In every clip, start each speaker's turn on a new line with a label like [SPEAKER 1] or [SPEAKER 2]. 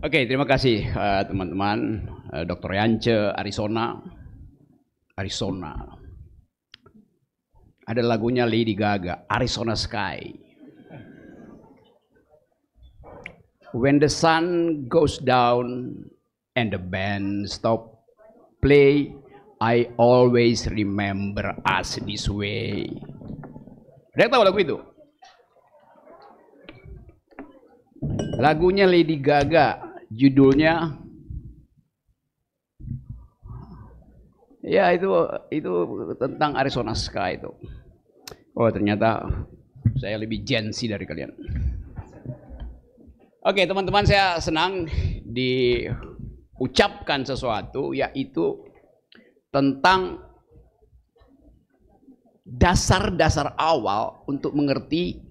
[SPEAKER 1] Oke, terima kasih teman-teman. Dr. Yance, Arizona. Ada lagunya Lady Gaga, Arizona Sky. When the sun goes down and the band stop play, I always remember us this way. Ada yang tahu lagu itu? Lagunya Lady Gaga, judulnya ya itu tentang Arizona Sky itu. Oh, ternyata saya lebih Gen Z dari kalian. Oke, teman-teman, saya senang diucapkan sesuatu, yaitu tentang dasar-dasar awal untuk mengerti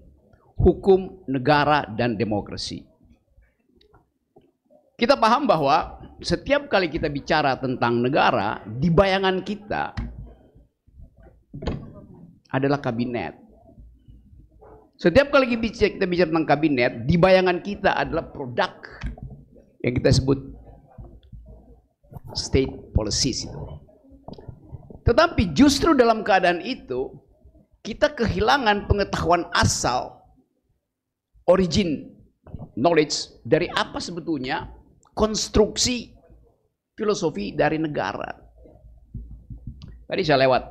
[SPEAKER 1] hukum negara dan demokrasi. Kita paham bahwa setiap kali kita bicara tentang negara, di bayangan kita adalah kabinet. Setiap kali kita bicara tentang kabinet, di bayangan kita adalah produk yang kita sebut state policies itu. Tetapi justru dalam keadaan itu, kita kehilangan pengetahuan asal, origin knowledge dari apa sebetulnya konstruksi filosofi dari negara. Tadi saya lewat,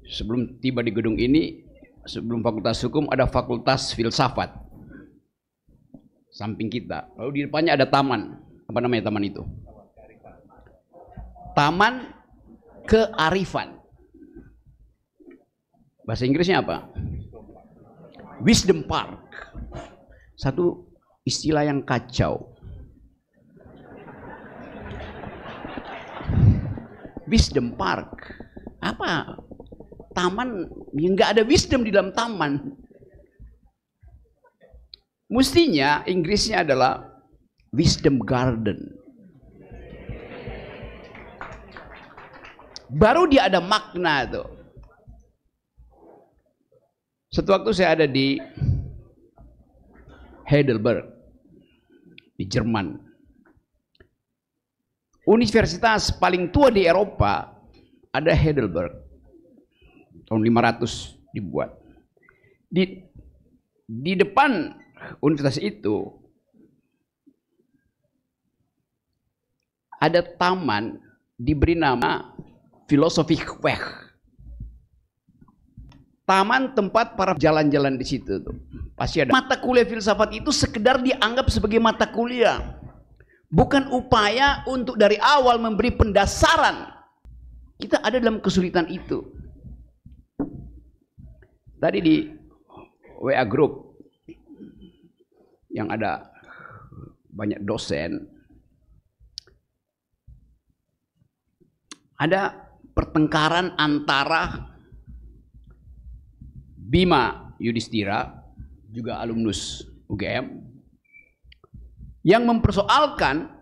[SPEAKER 1] sebelum tiba di gedung ini, sebelum fakultas hukum ada fakultas filsafat samping kita. Lalu di depannya ada taman. Apa namanya taman itu? Taman Kearifan. Bahasa Inggrisnya apa? Wisdom Park. Satu istilah yang kacau. Wisdom Park. Apa? Taman yang nggak ada wisdom di dalam taman. Mestinya Inggrisnya adalah Wisdom Garden. Baru dia ada makna tuh. Suatu waktu saya ada di Heidelberg di Jerman. Universitas paling tua di Eropa ada Heidelberg. Tahun 500 dibuat. Di depan universitas itu ada taman diberi nama Filosofiekweg. Taman tempat para jalan-jalan di situ tuh. Pasti ada. Mata kuliah filsafat itu sekedar dianggap sebagai mata kuliah. Bukan upaya untuk dari awal memberi pendasaran. Kita ada dalam kesulitan itu. Tadi di WA Group yang ada banyak dosen, ada pertengkaran antara Bima Yudhistira, juga alumnus UGM, yang mempersoalkan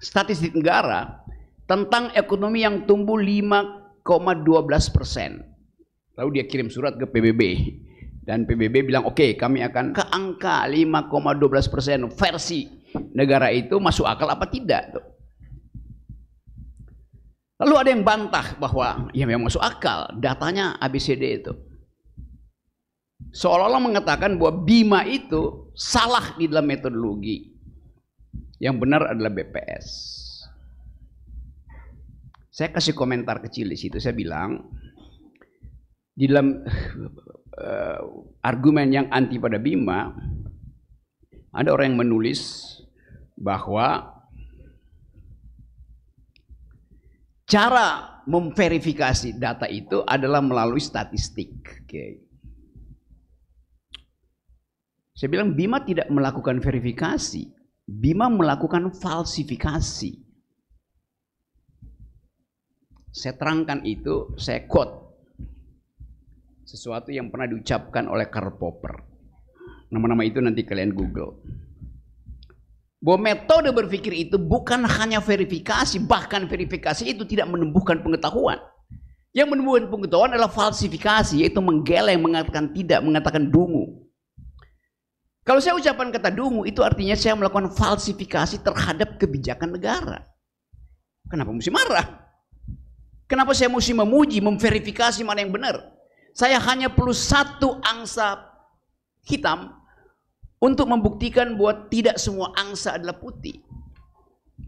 [SPEAKER 1] statistik negara tentang ekonomi yang tumbuh 5,12%. Lalu dia kirim surat ke PBB. Dan PBB bilang, oke, kami akan ke angka 5,12% versi negara itu masuk akal apa tidak tuh. Lalu ada yang bantah bahwa ya memang masuk akal, datanya ABCD itu. Seolah-olah mengatakan bahwa Bima itu salah di dalam metodologi. Yang benar adalah BPS. Saya kasih komentar kecil di situ, saya bilang di dalam argumen yang anti pada Bima, ada orang yang menulis bahwa cara memverifikasi data itu adalah melalui statistik. Okay. Saya bilang Bima tidak melakukan verifikasi, Bima melakukan falsifikasi. Saya terangkan itu, saya quote sesuatu yang pernah diucapkan oleh Karl Popper. Nama-nama itu nanti kalian Google. Bahwa metode berpikir itu bukan hanya verifikasi, bahkan verifikasi itu tidak menumbuhkan pengetahuan. Yang menumbuhkan pengetahuan adalah falsifikasi, yaitu menggeleng, mengatakan tidak, mengatakan dungu. Kalau saya ucapan kata dungu, itu artinya saya melakukan falsifikasi terhadap kebijakan negara. Kenapa mesti marah? Kenapa saya mesti memuji, memverifikasi mana yang benar? Saya hanya perlu satu angsa hitam untuk membuktikan bahwa tidak semua angsa adalah putih.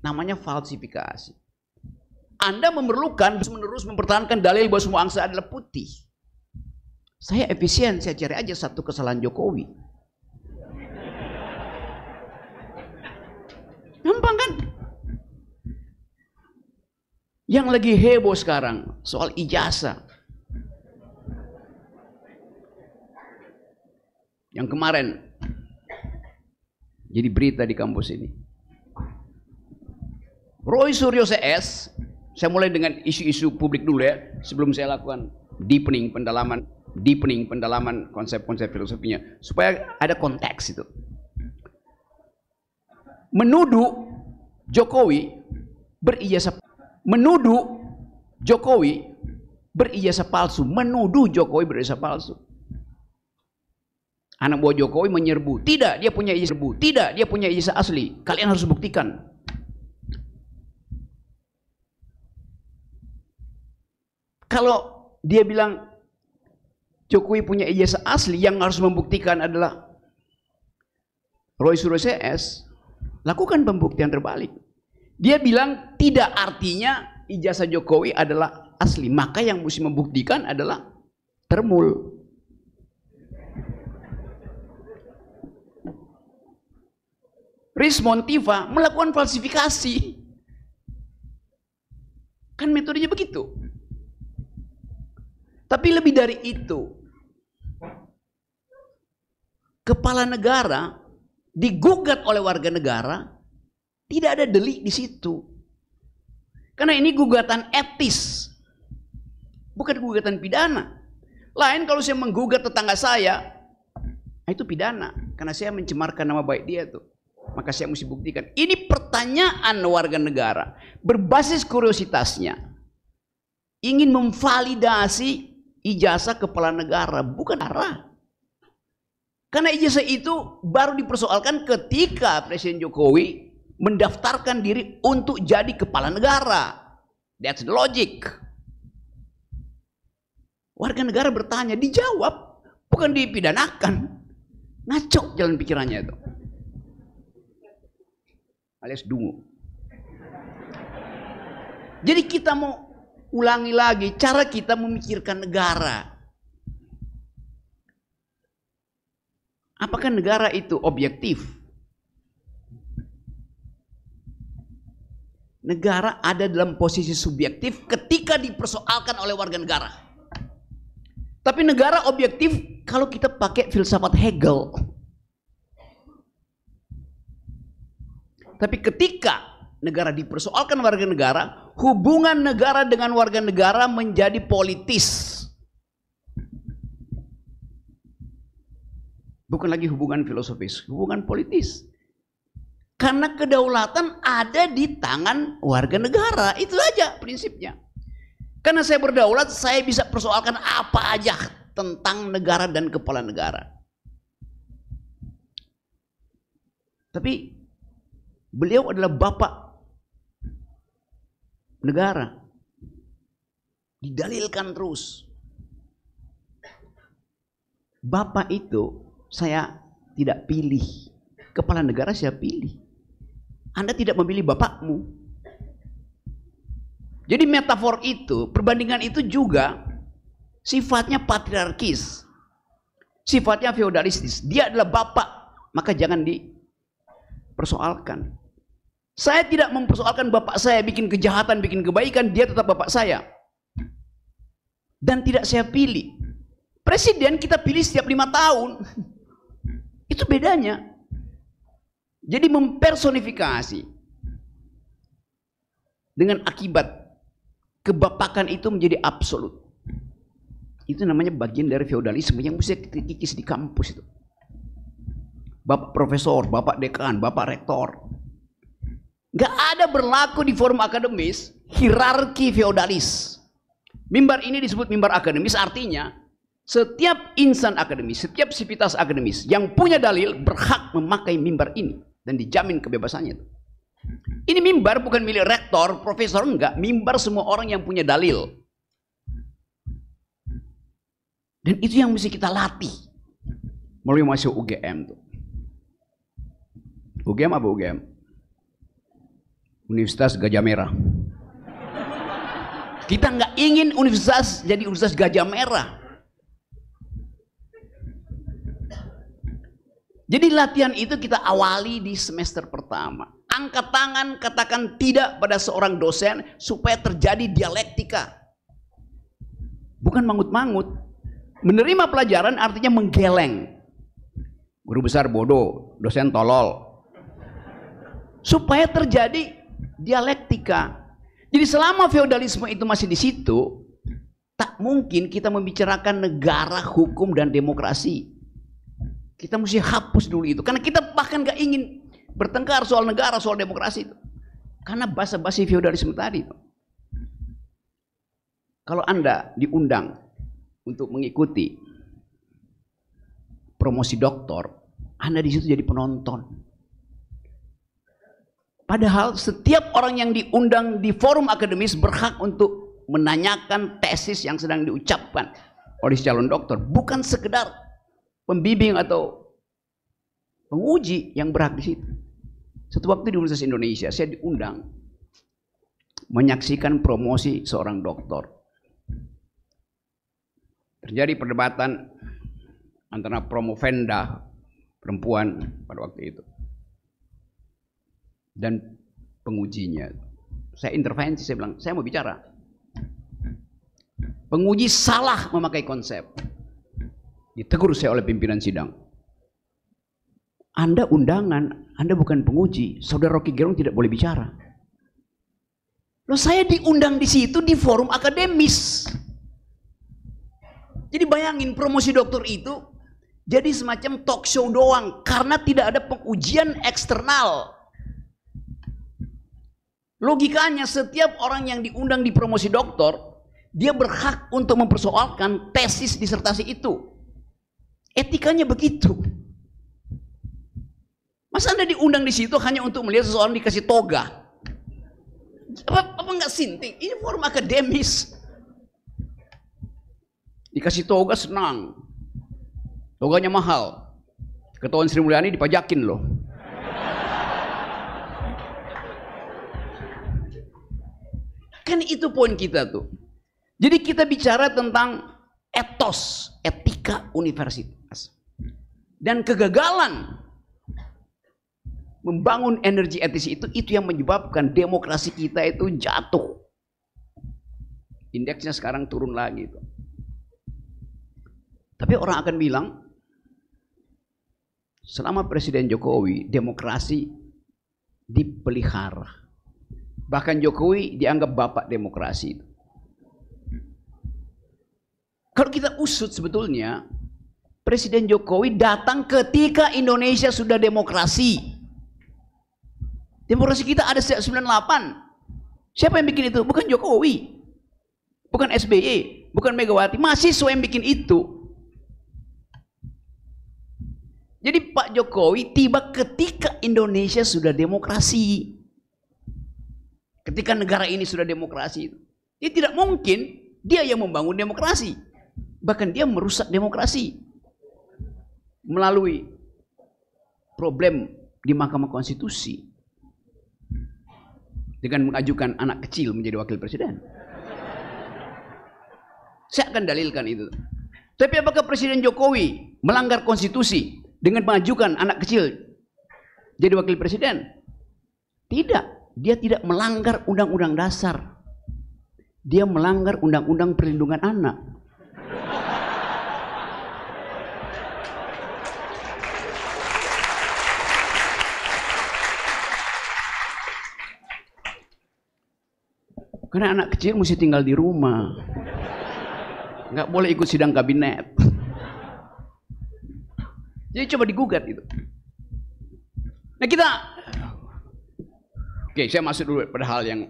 [SPEAKER 1] Namanya falsifikasi. Anda memerlukan terus-menerus mempertahankan dalil bahwa semua angsa adalah putih. Saya efisien, saya cari aja satu kesalahan Jokowi. Gampang kan? Yang lagi heboh sekarang soal ijazah. Yang kemarin jadi berita di kampus ini. Roy Suryo CS, saya mulai dengan isu-isu publik dulu ya, sebelum saya lakukan deepening pendalaman konsep-konsep filosofinya, supaya ada konteks itu. Menuduh Jokowi berijazah palsu, menuduh Jokowi berijazah palsu. Anak buah Jokowi menyerbu, tidak, dia punya ijazah asli. Kalian harus buktikan. Kalau dia bilang Jokowi punya ijazah asli, yang harus membuktikan adalah Roy Suryo CS. Lakukan pembuktian terbalik. Dia bilang tidak, artinya ijazah Jokowi adalah asli. Maka yang mesti membuktikan adalah Termul. Rismon Tiva melakukan falsifikasi. Kan metodenya begitu. Tapi lebih dari itu, kepala negara digugat oleh warga negara, tidak ada delik di situ. Karena ini gugatan etis, bukan gugatan pidana. Lain kalau saya menggugat tetangga saya, itu pidana, karena saya mencemarkan nama baik dia tuh. Maka saya mesti buktikan. Ini pertanyaan warga negara berbasis kuriositasnya, ingin memvalidasi ijazah kepala negara, bukan arah. Karena ijazah itu baru dipersoalkan ketika Presiden Jokowi mendaftarkan diri untuk jadi kepala negara. That's the logic. Warga negara bertanya, dijawab, bukan dipidanakan. Ngaco jalan pikirannya itu. Alias dungu. Jadi kita mau ulangi lagi cara kita memikirkan negara. Apakah negara itu objektif? Negara ada dalam posisi subjektif ketika dipersoalkan oleh warga negara. Tapi negara objektif kalau kita pakai filsafat Hegel. Tapi ketika negara dipersoalkan warga negara, hubungan negara dengan warga negara menjadi politis. Bukan lagi hubungan filosofis, hubungan politis. Karena kedaulatan ada di tangan warga negara, itu aja prinsipnya. Karena saya berdaulat, saya bisa persoalkan apa aja tentang negara dan kepala negara. Tapi beliau adalah bapak negara. Didalilkan terus. Bapak itu saya tidak pilih, kepala negara saya pilih. Anda tidak memilih bapakmu. Jadi metafor itu, perbandingan itu juga sifatnya patriarkis, sifatnya feodalistis. Dia adalah bapak, maka jangan dipersoalkan. Saya tidak mempersoalkan bapak saya bikin kejahatan, bikin kebaikan, dia tetap bapak saya. Dan tidak saya pilih. Presiden kita pilih setiap 5 tahun. Itu bedanya. Jadi mempersonifikasi dengan akibat kebapakan itu menjadi absolut. Itu namanya bagian dari feodalisme yang mesti dikikis di kampus itu. Bapak profesor, bapak dekan, bapak rektor. Gak ada berlaku di forum akademis hierarki feodalis. Mimbar ini disebut mimbar akademis, artinya Setiap insan akademis, setiap sivitas akademis yang punya dalil berhak memakai mimbar ini dan dijamin kebebasannya. Ini mimbar bukan milik rektor, profesor, enggak. Mimbar semua orang yang punya dalil. Dan itu yang mesti kita latih melalui masuk UGM tuh. UGM apa UGM? Universitas Gajah Merah. Kita nggak ingin universitas jadi Universitas Gajah Merah. Jadi latihan itu kita awali di semester pertama. Angkat tangan, katakan tidak pada seorang dosen supaya terjadi dialektika. Bukan mangut-mangut. Menerima pelajaran artinya menggeleng. Guru besar bodoh, dosen tolol. Supaya terjadi dialektika. Jadi selama feodalisme itu masih di situ, tak mungkin kita membicarakan negara, hukum, dan demokrasi. Kita mesti hapus dulu itu. Karena kita bahkan gak ingin bertengkar soal negara, soal demokrasi itu. Karena basa-basi feodalisme tadi. Kalau Anda diundang untuk mengikuti promosi doktor, Anda di situ jadi penonton. Padahal setiap orang yang diundang di forum akademis berhak untuk menanyakan tesis yang sedang diucapkan oleh calon doktor, bukan sekedar pembimbing atau penguji yang berhak di situ. Suatu waktu di Universitas Indonesia saya diundang menyaksikan promosi seorang doktor. Terjadi perdebatan antara promovenda perempuan pada waktu itu dan pengujinya. Saya intervensi, saya bilang, saya mau bicara. Penguji salah memakai konsep. Ditegur saya oleh pimpinan sidang. Anda undangan, Anda bukan penguji. Saudara Rocky Gerung tidak boleh bicara. Loh, saya diundang di situ di forum akademis. Jadi bayangin promosi doktor itu jadi semacam talk show doang karena tidak ada pengujian eksternal. Logikanya setiap orang yang diundang di promosi doktor, dia berhak untuk mempersoalkan tesis disertasi itu. Etikanya begitu. Masa Anda diundang di situ hanya untuk melihat seseorang dikasih toga? Apa nggak sinting? Ini forum akademis. Dikasih toga senang. Toganya mahal. Ketahuan Sri Mulyani dipajakin loh. Kan itu poin kita tuh. Jadi kita bicara tentang etos, etika universitas. Dan kegagalan membangun energi etis itu yang menyebabkan demokrasi kita itu jatuh. Indeksnya sekarang turun lagi tuh. Tapi orang akan bilang, selama Presiden Jokowi, demokrasi dipelihara. Bahkan Jokowi dianggap bapak demokrasi. Kalau kita usut sebetulnya, Presiden Jokowi datang ketika Indonesia sudah demokrasi. Demokrasi kita ada sejak 98. Siapa yang bikin itu? Bukan Jokowi. Bukan SBY. Bukan Megawati. Mahasiswa yang bikin itu. Jadi Pak Jokowi tiba ketika Indonesia sudah demokrasi. Ketika negara ini sudah demokrasi. Dia tidak mungkin dia yang membangun demokrasi. Bahkan dia merusak demokrasi. Melalui problem di Mahkamah Konstitusi. Dengan mengajukan anak kecil menjadi wakil presiden. Saya akan dalilkan itu. Tapi apakah Presiden Jokowi melanggar konstitusi dengan mengajukan anak kecil jadi wakil presiden? Tidak. Dia tidak melanggar undang-undang dasar. Dia melanggar undang-undang perlindungan anak. Karena anak kecil mesti tinggal di rumah. Nggak boleh ikut sidang kabinet. Jadi coba digugat itu. Nah kita, oke, saya masuk dulu pada hal yang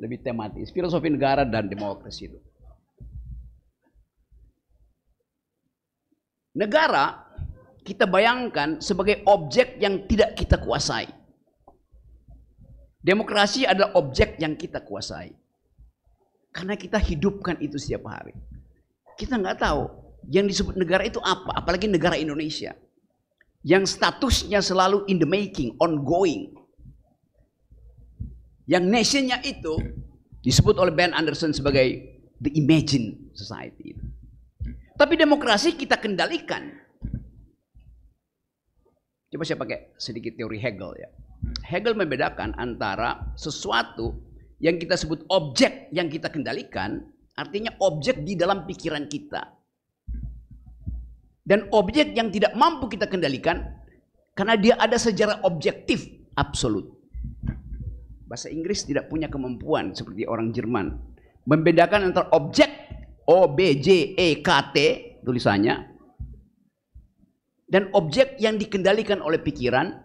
[SPEAKER 1] lebih tematis, filosofi negara dan demokrasi itu. Negara kita bayangkan sebagai objek yang tidak kita kuasai. Demokrasi adalah objek yang kita kuasai. Karena kita hidupkan itu setiap hari. Kita nggak tahu yang disebut negara itu apa, apalagi negara Indonesia. Yang statusnya selalu in the making, ongoing. Yang nationnya itu disebut oleh Ben Anderson sebagai the imagined society. Tapi demokrasi kita kendalikan. Coba saya pakai sedikit teori Hegel ya. Hegel membedakan antara sesuatu yang kita sebut objek yang kita kendalikan, artinya objek di dalam pikiran kita. Dan objek yang tidak mampu kita kendalikan, karena dia ada sejarah objektif absolut. Bahasa Inggris tidak punya kemampuan seperti orang Jerman membedakan antara objek O-B-J-E-K-T tulisannya dan objek yang dikendalikan oleh pikiran.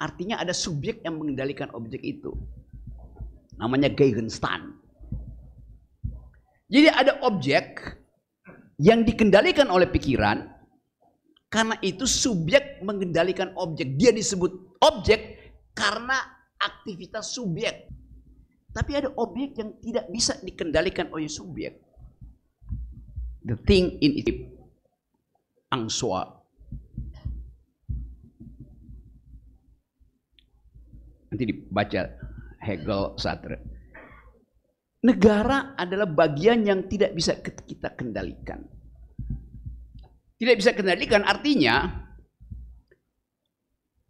[SPEAKER 1] Artinya ada subjek yang mengendalikan objek itu. Namanya Gegenstand. Jadi ada objek yang dikendalikan oleh pikiran. Karena itu subjek mengendalikan objek. Dia disebut objek karena aktivitas subjek. Tapi ada objek yang tidak bisa dikendalikan oleh subjek. The thing in it. Angsua. Nanti dibaca Hegel, Sartre. Negara adalah bagian yang tidak bisa kita kendalikan. Tidak bisa kendalikan artinya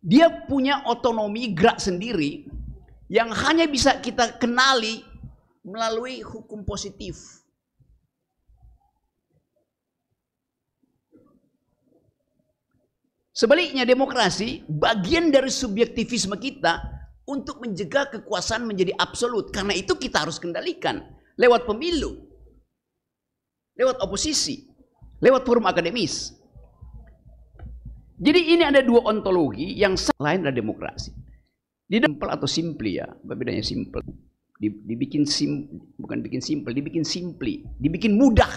[SPEAKER 1] dia punya otonomi gerak sendiri yang hanya bisa kita kenali melalui hukum positif. Sebaliknya demokrasi bagian dari subjektivisme kita untuk mencegah kekuasaan menjadi absolut. Karena itu kita harus kendalikan lewat pemilu, lewat oposisi, lewat forum akademis. Jadi ini ada dua ontologi yang lain adalah demokrasi. Di simple atau simply ya, bedanya simple. Dibikin bukan bikin simple, dibikin simply, dibikin mudah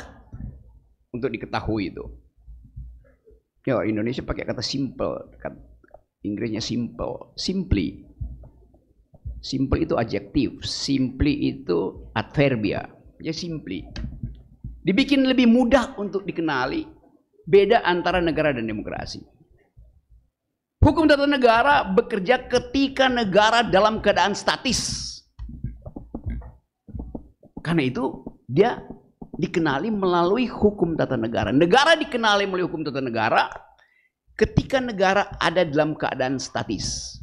[SPEAKER 1] untuk diketahui itu. Ya, Indonesia pakai kata simple, Inggrisnya simple, simply. Simple itu adjektif, simply itu adverbia. Ya simply. Dibikin lebih mudah untuk dikenali beda antara negara dan demokrasi. Hukum tata negara bekerja ketika negara dalam keadaan statis. Karena itu dia dikenali melalui hukum tata negara. Negara dikenali melalui hukum tata negara ketika negara ada dalam keadaan statis.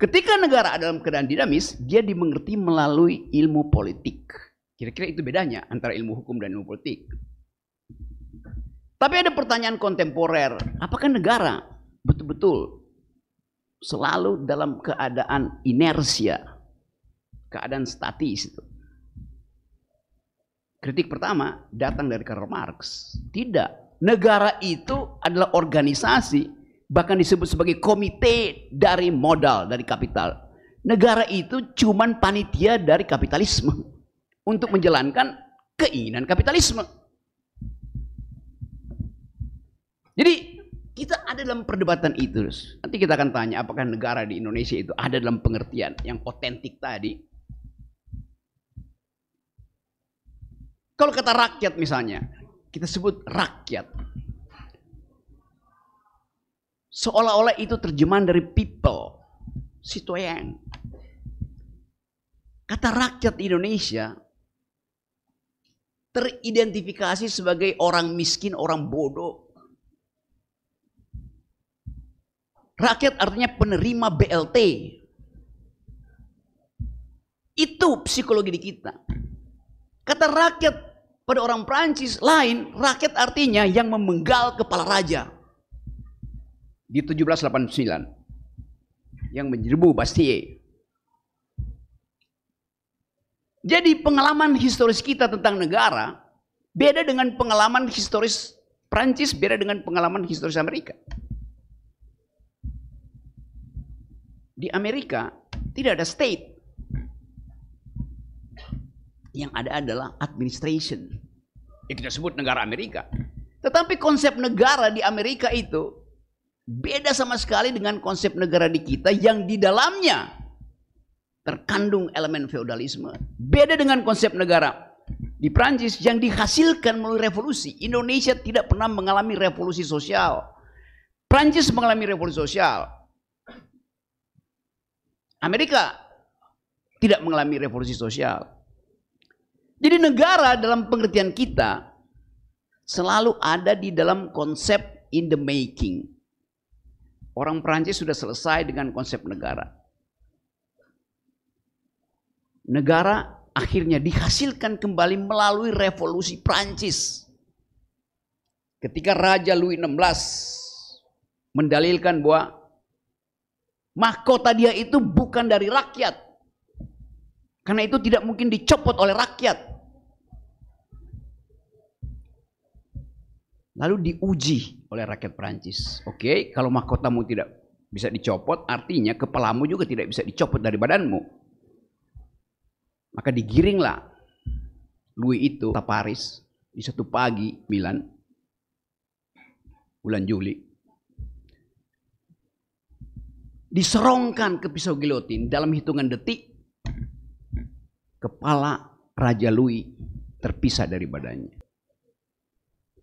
[SPEAKER 1] Ketika negara ada dalam keadaan dinamis, dia dimengerti melalui ilmu politik. Kira-kira itu bedanya antara ilmu hukum dan ilmu politik. Tapi ada pertanyaan kontemporer, apakah negara betul-betul selalu dalam keadaan inersia, keadaan statis itu? Kritik pertama datang dari Karl Marx. Tidak. Negara itu adalah organisasi, bahkan disebut sebagai komite dari modal, dari kapital. Negara itu cuman panitia dari kapitalisme untuk menjalankan keinginan kapitalisme. Jadi kita ada dalam perdebatan itu. Nanti kita akan tanya apakah negara di Indonesia itu ada dalam pengertian yang otentik tadi. Kalau kata rakyat misalnya, kita sebut rakyat. Seolah-olah itu terjemahan dari people, citoyen. Kata rakyat di Indonesia teridentifikasi sebagai orang miskin, orang bodoh. Rakyat artinya penerima BLT. Itu psikologi di kita. Kata rakyat pada orang Prancis lain, rakyat artinya yang memenggal kepala raja. Di 1789 yang menyerbu Bastille. Jadi pengalaman historis kita tentang negara beda dengan pengalaman historis Prancis, beda dengan pengalaman historis Amerika. Di Amerika tidak ada state. Yang ada adalah administration. Yang kita sebut negara Amerika. Tetapi konsep negara di Amerika itu beda sama sekali dengan konsep negara di kita yang di dalamnya terkandung elemen feodalisme. Beda dengan konsep negara di Prancis yang dihasilkan melalui revolusi. Indonesia tidak pernah mengalami revolusi sosial. Prancis mengalami revolusi sosial. Amerika tidak mengalami revolusi sosial. Jadi negara dalam pengertian kita selalu ada di dalam konsep in the making. Orang Prancis sudah selesai dengan konsep negara. Negara akhirnya dihasilkan kembali melalui revolusi Prancis. Ketika Raja Louis XVI mendalilkan bahwa mahkota dia itu bukan dari rakyat. Karena itu tidak mungkin dicopot oleh rakyat. Lalu diuji oleh rakyat Prancis. Oke, kalau mahkotamu tidak bisa dicopot, artinya kepalamu juga tidak bisa dicopot dari badanmu. Maka digiringlah Louis itu ke Paris di satu pagi Milan, bulan Juli. Diserongkan ke pisau gilotin dalam hitungan detik, kepala Raja Louis terpisah dari badannya.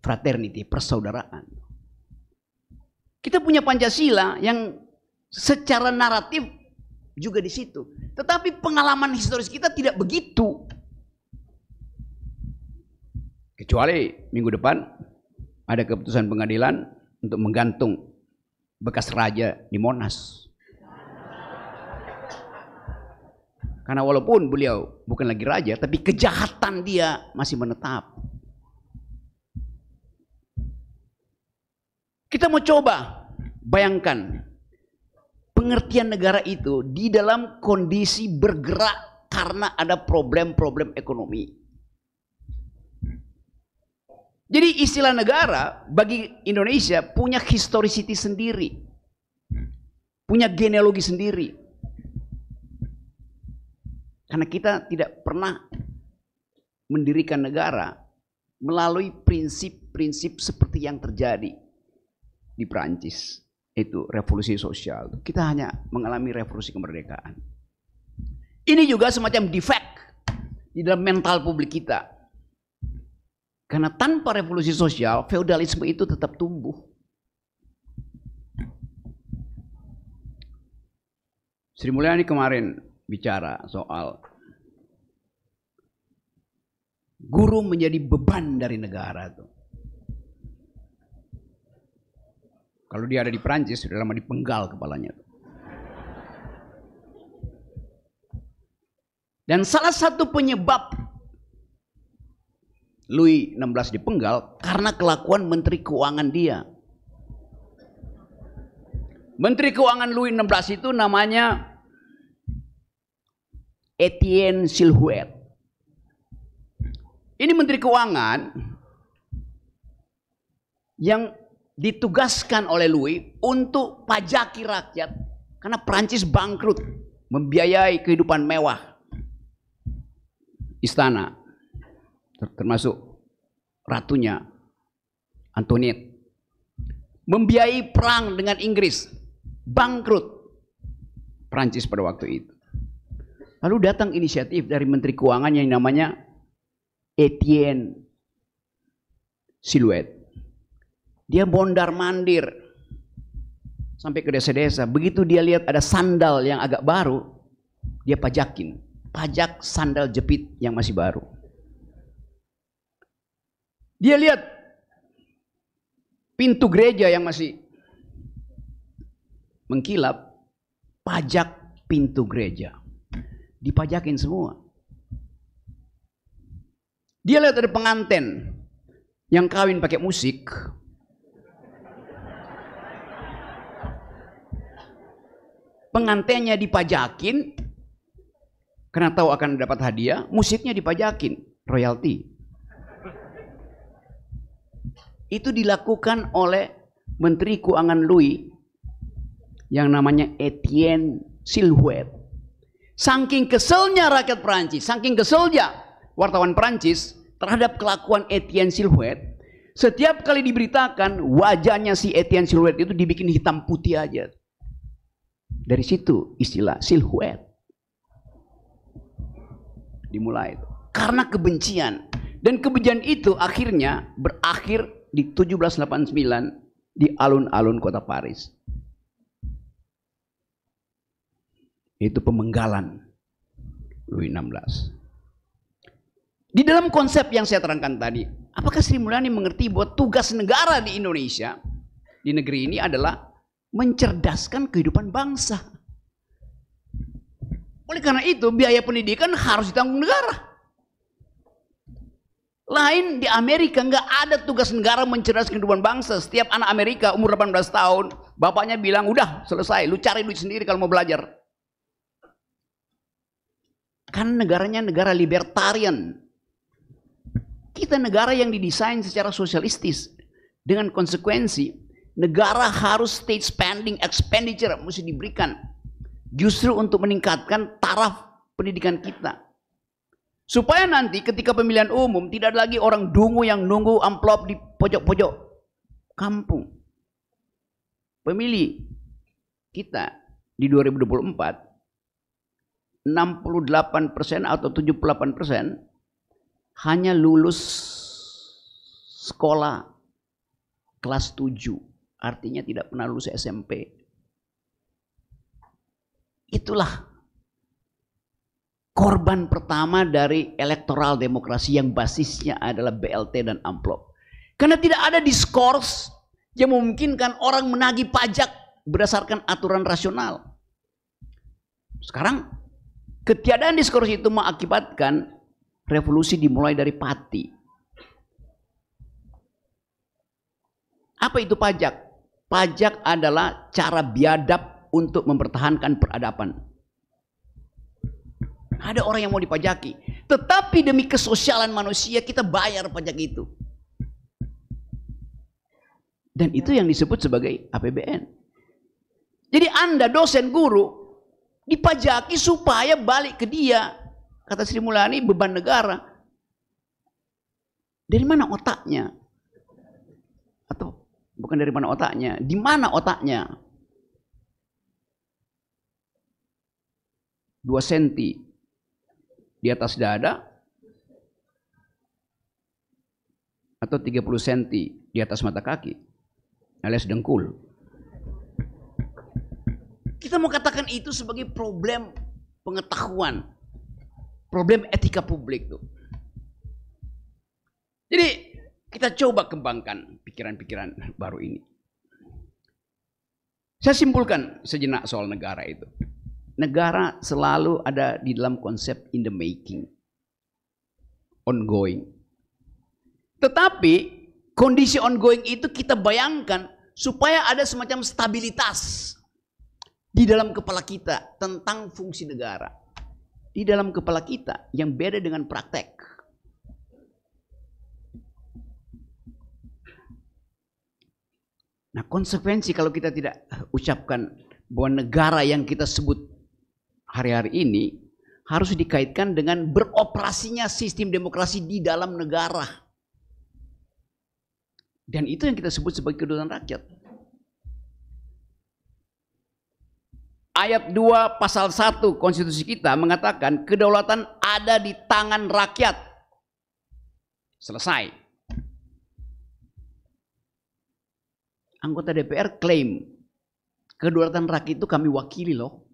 [SPEAKER 1] Fraternity, persaudaraan. Kita punya Pancasila yang secara naratif juga di situ. Tetapi pengalaman historis kita tidak begitu. Kecuali minggu depan ada keputusan pengadilan untuk menggantung bekas raja di Monas. Karena walaupun beliau bukan lagi raja, tapi kejahatan dia masih menetap. Kita mau coba bayangkan pengertian negara itu di dalam kondisi bergerak karena ada problem-problem ekonomi. Jadi istilah negara bagi Indonesia punya historicity sendiri, punya genealogi sendiri. Karena kita tidak pernah mendirikan negara melalui prinsip-prinsip seperti yang terjadi di Prancis, itu revolusi sosial. Kita hanya mengalami revolusi kemerdekaan. Ini juga semacam defect di dalam mental publik kita. Karena tanpa revolusi sosial, feodalisme itu tetap tumbuh. Sri Mulyani kemarin bicara soal guru menjadi beban dari negara tuh. Kalau dia ada di Prancis, sudah lama dipenggal kepalanya. Dan salah satu penyebab Louis XVI dipenggal karena kelakuan Menteri Keuangan dia. Menteri Keuangan Louis XVI itu namanya Etienne Silhouette. Ini Menteri Keuangan yang ditugaskan oleh Louis untuk pajaki rakyat karena Prancis bangkrut, membiayai kehidupan mewah istana, termasuk ratunya Antoinette, membiayai perang dengan Inggris, bangkrut Prancis pada waktu itu. Lalu datang inisiatif dari Menteri Keuangan yang namanya Etienne Silhouette. Dia mondar-mandir sampai ke desa-desa. Begitu dia lihat ada sandal yang agak baru, dia pajakin. Pajak sandal jepit yang masih baru. Dia lihat pintu gereja yang masih mengkilap, pajak pintu gereja. Dipajakin semua. Dia lihat ada pengantin yang kawin pakai musik. Pengantinnya dipajakin karena tahu akan dapat hadiah, musiknya dipajakin, royalti. Itu dilakukan oleh Menteri Keuangan Louis yang namanya Etienne Silhouette. Saking keselnya rakyat Prancis, saking keselnya wartawan Prancis terhadap kelakuan Etienne Silhouette, Setiap kali diberitakan, wajahnya si Etienne Siluet itu dibikin hitam putih aja. Dari situ istilah silhouette dimulai itu. Karena kebencian. Dan kebencian itu akhirnya berakhir di 1789 di alun-alun kota Paris. Itu pemenggalan Louis XVI. Di dalam konsep yang saya terangkan tadi, apakah Sri Mulyani mengerti bahwa tugas negara di Indonesia, di negeri ini adalah mencerdaskan kehidupan bangsa? Oleh karena itu, biaya pendidikan harus ditanggung negara. Lain di Amerika nggak ada tugas negara mencerdaskan kehidupan bangsa. Setiap anak Amerika umur 18 tahun, bapaknya bilang, udah selesai, lu cari duit sendiri kalau mau belajar. Kan negaranya negara libertarian. Kita negara yang didesain secara sosialistis. Dengan konsekuensi, negara harus state spending expenditure mesti diberikan. Justru untuk meningkatkan taraf pendidikan kita. Supaya nanti ketika pemilihan umum tidak ada lagi orang dungu yang nunggu amplop di pojok-pojok kampung. Pemilih kita di 2024 68% atau 78% hanya lulus sekolah kelas 7, artinya tidak pernah lulus SMP. Itulah korban pertama dari elektoral demokrasi yang basisnya adalah BLT dan amplop. Karena tidak ada diskurs yang memungkinkan orang menagih pajak berdasarkan aturan rasional. Sekarang ketiadaan diskurs itu mengakibatkan revolusi dimulai dari Pati. Apa itu pajak? Pajak adalah cara biadab untuk mempertahankan peradaban. Ada orang yang mau dipajaki, tetapi demi kesosialan manusia kita bayar pajak itu. Dan itu yang disebut sebagai APBN. Jadi Anda dosen guru dipajaki supaya balik ke dia. Kata Sri Mulyani, beban negara. Dari mana otaknya? Atau bukan dari mana otaknya? Di mana otaknya? 2 senti di atas dada atau 30 senti di atas mata kaki alias dengkul. Kita mau katakan itu sebagai problem pengetahuan, problem etika publik tuh. Jadi kita coba kembangkan pikiran-pikiran baru ini. Saya simpulkan sejenak soal negara itu. Negara selalu ada di dalam konsep in the making, ongoing. Tetapi kondisi ongoing itu kita bayangkan supaya ada semacam stabilitas di dalam kepala kita tentang fungsi negara. Di dalam kepala kita yang beda dengan praktek. Nah, konsekuensi kalau kita tidak ucapkan bahwa negara yang kita sebut hari-hari ini harus dikaitkan dengan beroperasinya sistem demokrasi di dalam negara. Dan itu yang kita sebut sebagai kedaulatan rakyat. Ayat 2 pasal 1 konstitusi kita mengatakan kedaulatan ada di tangan rakyat. Selesai. Anggota DPR klaim kedaulatan rakyat itu kami wakili loh.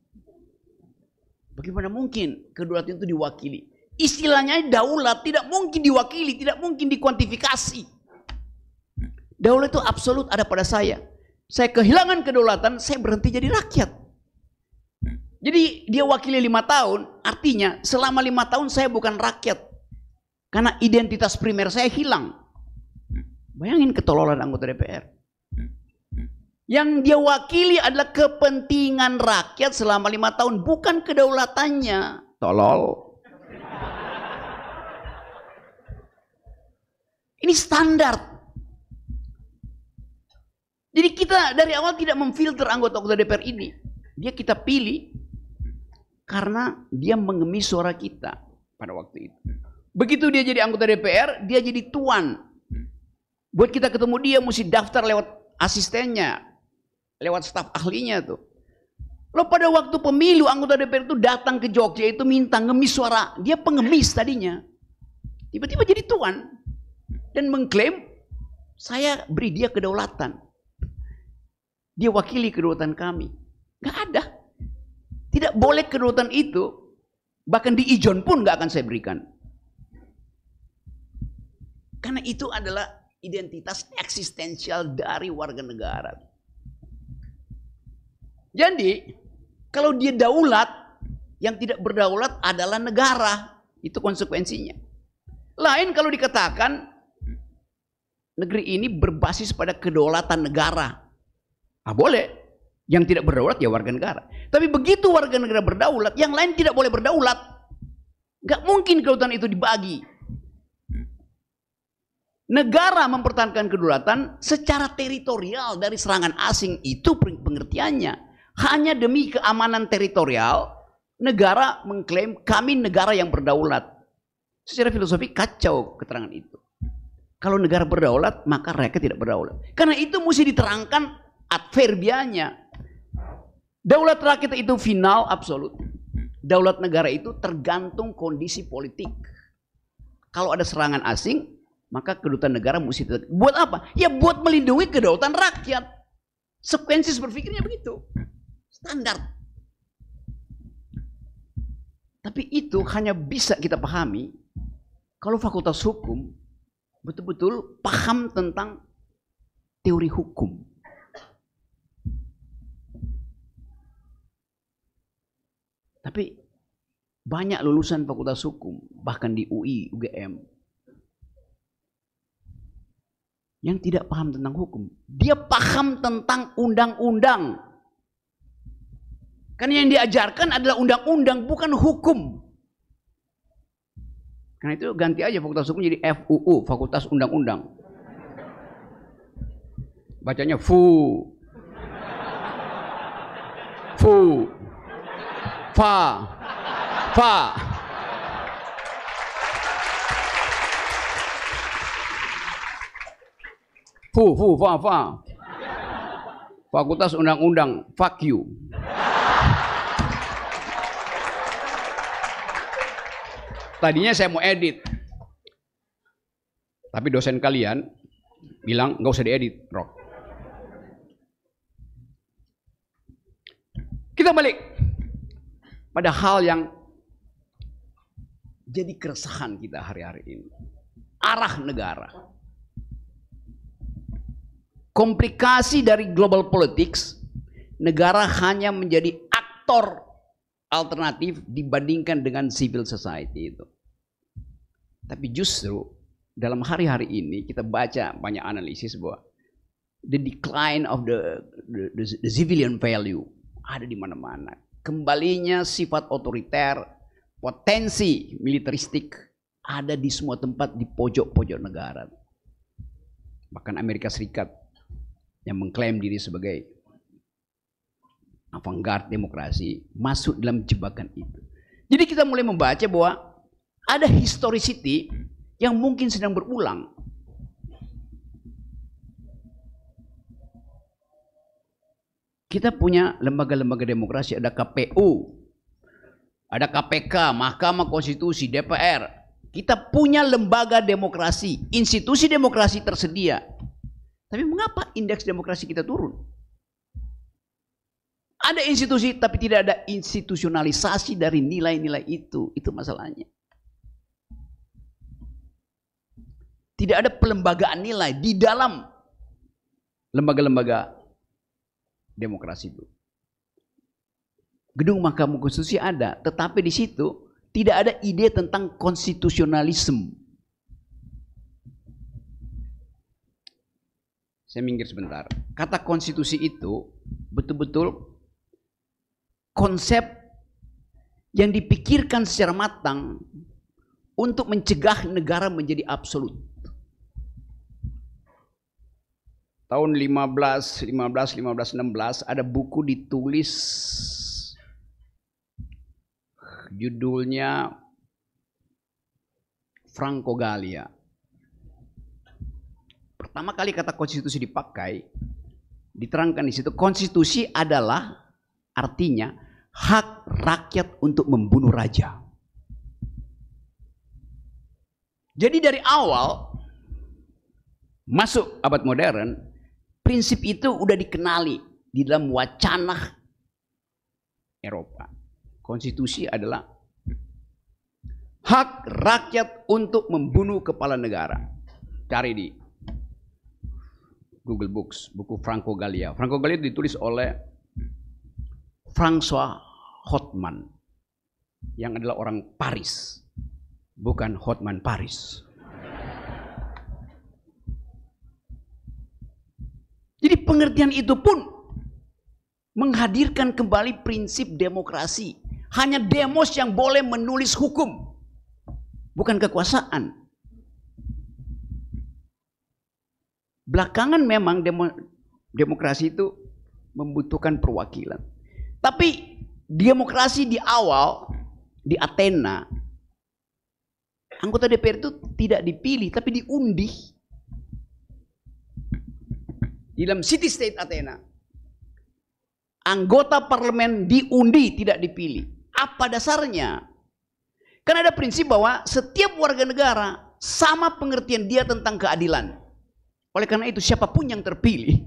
[SPEAKER 1] Bagaimana mungkin kedaulatan itu diwakili? Istilahnya daulat tidak mungkin diwakili, tidak mungkin dikuantifikasi. Daulat itu absolut ada pada saya. Saya kehilangan kedaulatan, saya berhenti jadi rakyat. Jadi dia wakili 5 tahun, artinya selama 5 tahun saya bukan rakyat. Karena identitas primer saya hilang. Bayangin ketololan anggota DPR. Yang dia wakili adalah kepentingan rakyat selama 5 tahun, bukan kedaulatannya. Tolol. Ini standar. Jadi kita dari awal tidak memfilter anggota-anggota DPR ini. Dia kita pilih karena dia mengemis suara kita pada waktu itu. Begitu dia jadi anggota DPR, dia jadi tuan. Buat kita ketemu dia mesti daftar lewat asistennya, lewat staf ahlinya tuh. Lo pada waktu pemilu anggota DPR itu datang ke Jogja itu minta ngemis suara. Dia pengemis tadinya. Tiba-tiba jadi tuan. Dan mengklaim saya beri dia kedaulatan. Dia wakili kedaulatan kami. Gak ada. Tidak boleh kedaulatan itu. Bahkan di ijon pun gak akan saya berikan. Karena itu adalah identitas eksistensial dari warga negara. Jadi, kalau dia daulat, yang tidak berdaulat adalah negara. Itu konsekuensinya. Lain kalau dikatakan, negeri ini berbasis pada kedaulatan negara. Boleh. Yang tidak berdaulat ya warga negara. Tapi begitu warga negara berdaulat, yang lain tidak boleh berdaulat. Gak mungkin kedaulatan itu dibagi. Negara mempertahankan kedaulatan secara teritorial dari serangan asing, itu pengertiannya. Hanya demi keamanan teritorial, negara mengklaim kami negara yang berdaulat. Secara filosofi kacau keterangan itu. Kalau negara berdaulat, maka rakyat tidak berdaulat. Karena itu mesti diterangkan adverbianya. Daulat rakyat itu final, absolut. Daulat negara itu tergantung kondisi politik. Kalau ada serangan asing, maka kedutaan negara mesti buat apa? Ya buat melindungi kedaulatan rakyat. Sekuensi berpikirnya begitu. Standar. Tapi itu hanya bisa kita pahami kalau fakultas hukum betul-betul paham tentang teori hukum. Tapi banyak lulusan fakultas hukum, bahkan di UI, UGM, yang tidak paham tentang hukum. Dia paham tentang undang-undang. Karena yang diajarkan adalah undang-undang, bukan hukum. Karena itu ganti aja fakultas hukum jadi FUU, Fakultas Undang-Undang. Bacanya FU. FU. FA. FA. FA. Fakultas Undang-Undang, fuck you. Tadinya saya mau edit. Tapi dosen kalian bilang nggak usah diedit, Rock. Kita balik pada hal yang jadi keresahan kita hari-hari ini. Arah negara. Komplikasi dari global politics, negara hanya menjadi aktor alternatif dibandingkan dengan civil society itu. Tapi justru dalam hari-hari ini kita baca banyak analisis bahwa the decline of the civilian value ada di mana-mana. Kembalinya sifat otoriter, potensi militeristik ada di semua tempat di pojok-pojok negara. Bahkan Amerika Serikat yang mengklaim diri sebagai avant-garde demokrasi masuk dalam jebakan itu. Jadi kita mulai membaca bahwa ada historicity yang mungkin sedang berulang. Kita punya lembaga-lembaga demokrasi, ada KPU, ada KPK, Mahkamah Konstitusi, DPR. Kita punya lembaga demokrasi, institusi demokrasi tersedia. Tapi mengapa indeks demokrasi kita turun? Ada institusi tapi tidak ada institusionalisasi dari nilai-nilai itu. Itu masalahnya. Tidak ada pelembagaan nilai di dalam lembaga-lembaga demokrasi itu. Gedung Mahkamah Konstitusi ada, tetapi di situ tidak ada ide tentang konstitusionalisme. Saya minggir sebentar. Kata konstitusi itu betul-betul konsep yang dipikirkan secara matang untuk mencegah negara menjadi absolut. Tahun 1516 ada buku ditulis judulnya Franco Gallia. pertama kali kata konstitusi dipakai, diterangkan di situ, konstitusi adalah artinya hak rakyat untuk membunuh raja. Jadi dari awal masuk abad modern, prinsip itu udah dikenali di dalam wacana Eropa. Konstitusi adalah hak rakyat untuk membunuh kepala negara. Cari di Google Books, buku Franco Gallia. Franco Gallia ditulis oleh François Hotman, yang adalah orang Paris, bukan Hotman Paris. Jadi pengertian itu pun menghadirkan kembali prinsip demokrasi. Hanya demos yang boleh menulis hukum, bukan kekuasaan. Belakangan memang demokrasi itu membutuhkan perwakilan. Tapi demokrasi di awal, di Athena, anggota DPR itu tidak dipilih, tapi diundi. Di dalam city state Athena, anggota parlemen diundi, tidak dipilih. Apa dasarnya? Karena ada prinsip bahwa setiap warga negara sama pengertian dia tentang keadilan. Oleh karena itu siapapun yang terpilih,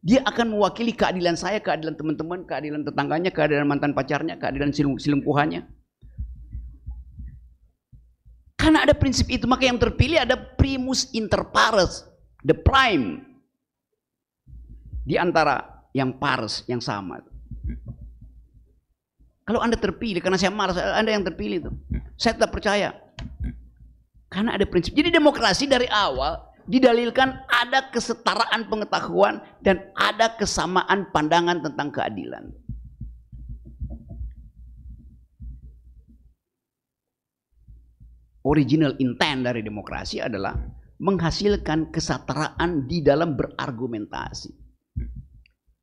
[SPEAKER 1] dia akan mewakili keadilan saya, keadilan teman-teman, keadilan tetangganya, keadilan mantan pacarnya, keadilan selingkuhannya. Karena ada prinsip itu, maka yang terpilih ada primus inter pares, the prime di antara yang pares, yang sama. Kalau Anda terpilih, karena saya marah, Anda yang terpilih itu, saya tetap percaya. Karena ada prinsip. Jadi demokrasi dari awal didalilkan ada kesetaraan pengetahuan dan ada kesamaan pandangan tentang keadilan. Original intent dari demokrasi adalah menghasilkan kesetaraan di dalam berargumentasi.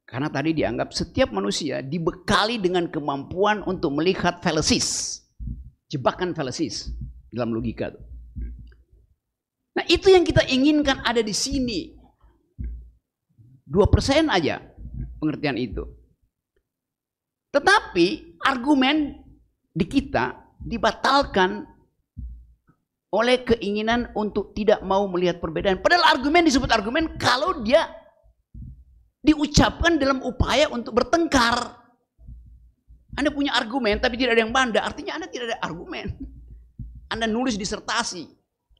[SPEAKER 1] Karena tadi dianggap setiap manusia dibekali dengan kemampuan untuk melihat fallacies, jebakan fallacies dalam logika. Nah itu yang kita inginkan ada di sini. 2% aja pengertian itu. Tetapi argumen di kita dibatalkan oleh keinginan untuk tidak mau melihat perbedaan. Padahal argumen disebut argumen kalau dia diucapkan dalam upaya untuk bertengkar. Anda punya argumen tapi tidak ada yang banda, artinya Anda tidak ada argumen. Anda nulis disertasi,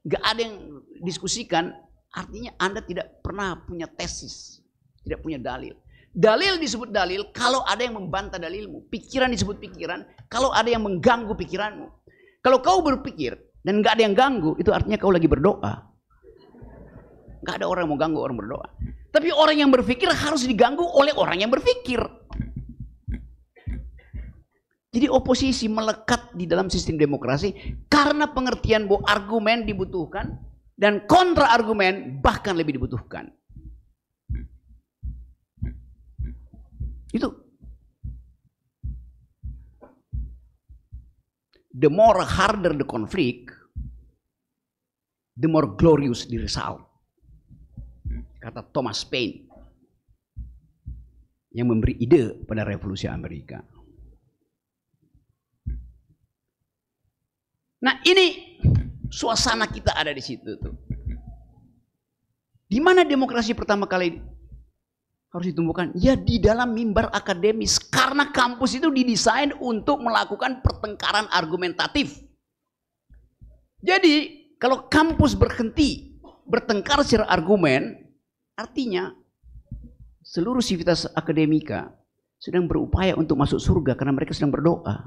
[SPEAKER 1] gak ada yang diskusikan, artinya Anda tidak pernah punya tesis, tidak punya dalil. Dalil disebut dalil kalau ada yang membantah dalilmu. Pikiran disebut pikiran kalau ada yang mengganggu pikiranmu. Kalau kau berpikir dan gak ada yang ganggu, itu artinya kau lagi berdoa. Gak ada orang yang mau ganggu orang berdoa. Tapi orang yang berpikir harus diganggu oleh orang yang berpikir. Jadi oposisi melekat di dalam sistem demokrasi karena pengertian bahwa argumen dibutuhkan dan kontra argumen bahkan lebih dibutuhkan. Itu. The more harder the conflict, the more glorious the result. Kata Thomas Paine yang memberi ide pada revolusi Amerika. Nah ini suasana kita ada di situ tuh. Di mana demokrasi pertama kali harus ditumbuhkan? Ya di dalam mimbar akademis. Karena kampus itu didesain untuk melakukan pertengkaran argumentatif. Jadi kalau kampus berhenti bertengkar secara argumen, artinya seluruh sivitas akademika sedang berupaya untuk masuk surga karena mereka sedang berdoa.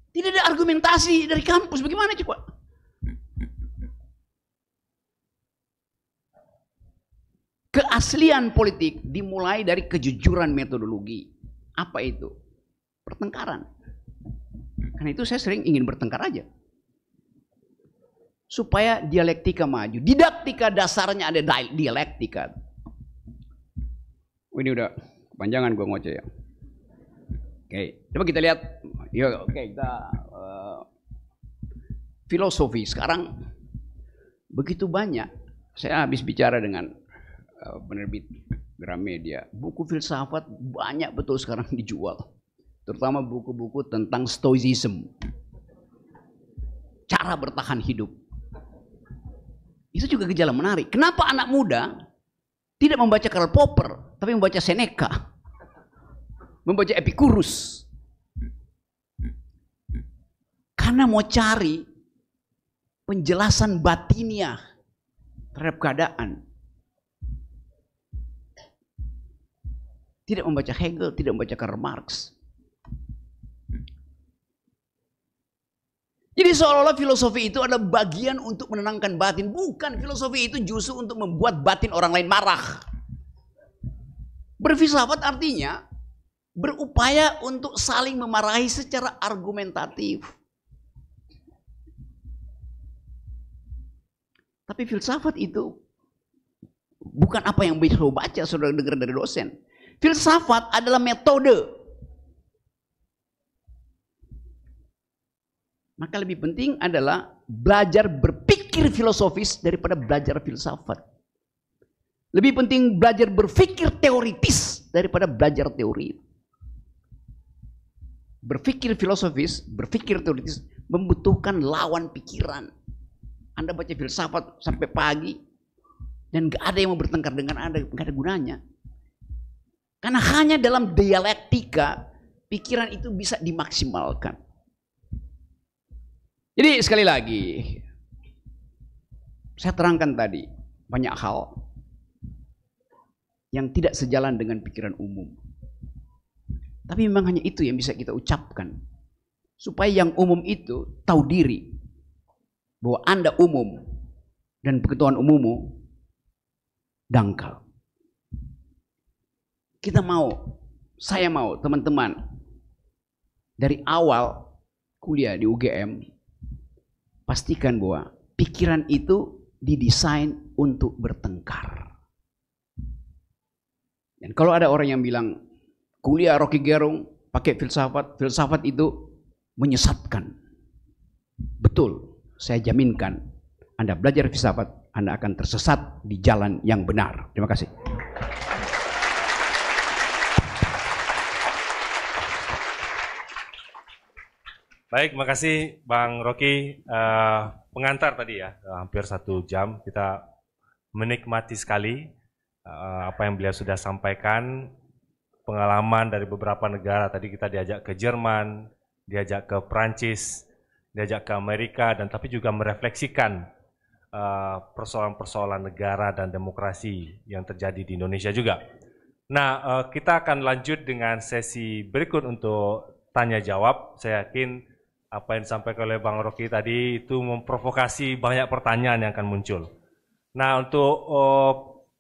[SPEAKER 1] Tidak ada argumentasi dari kampus, bagaimana coba? Keaslian politik dimulai dari kejujuran metodologi. Apa itu? Pertengkaran. Karena itu saya sering ingin bertengkar aja. Supaya dialektika maju. Didaktika dasarnya ada dialektika. Ini udah kepanjangan gue ngoceh ya. Oke, coba kita lihat. Ya, oke, kita filosofi sekarang begitu banyak Saya habis bicara dengan penerbit Gramedia. Buku filsafat banyak betul sekarang dijual. Terutama buku-buku tentang stoicism. Cara bertahan hidup. Itu juga gejala menarik. Kenapa anak muda tidak membaca Karl Popper, tapi membaca Seneca? Membaca Epicurus? Karena mau cari penjelasan batiniah terhadap keadaan. Tidak membaca Hegel, tidak membaca Karl Marx. Jadi seolah-olah filosofi itu adalah bagian untuk menenangkan batin. Bukan, filosofi itu justru untuk membuat batin orang lain marah. Berfilsafat artinya berupaya untuk saling memarahi secara argumentatif. Tapi filsafat itu bukan apa yang bisa baca, saudara dengar dari dosen. Filsafat adalah metode. Maka lebih penting adalah belajar berpikir filosofis daripada belajar filsafat. Lebih penting belajar berpikir teoritis daripada belajar teori. Berpikir filosofis, berpikir teoritis membutuhkan lawan pikiran. Anda baca filsafat sampai pagi dan gak ada yang mau bertengkar dengan Anda, gak ada gunanya. Karena hanya dalam dialektika pikiran itu bisa dimaksimalkan. Jadi sekali lagi, saya terangkan tadi banyak hal yang tidak sejalan dengan pikiran umum. Tapi memang hanya itu yang bisa kita ucapkan. Supaya yang umum itu tahu diri bahwa Anda umum dan pengetahuan umummu dangkal. Kita mau, saya mau teman-teman dari awal kuliah di UGM pastikan bahwa pikiran itu didesain untuk bertengkar. Dan kalau ada orang yang bilang kuliah Rocky Gerung pakai filsafat, filsafat itu menyesatkan. Betul, saya jaminkan Anda belajar filsafat, Anda akan tersesat di jalan yang benar. Terima kasih.
[SPEAKER 2] Baik, makasih Bang Rocky. Pengantar tadi ya, hampir 1 jam kita menikmati sekali apa yang beliau sudah sampaikan, pengalaman dari beberapa negara. Tadi kita diajak ke Jerman, diajak ke Prancis, diajak ke Amerika, dan tapi juga merefleksikan persoalan-persoalan negara dan demokrasi yang terjadi di Indonesia juga. Nah, kita akan lanjut dengan sesi berikut untuk tanya jawab. Saya yakin apa yang disampaikan oleh Bang Rocky tadi itu memprovokasi banyak pertanyaan yang akan muncul. Nah, untuk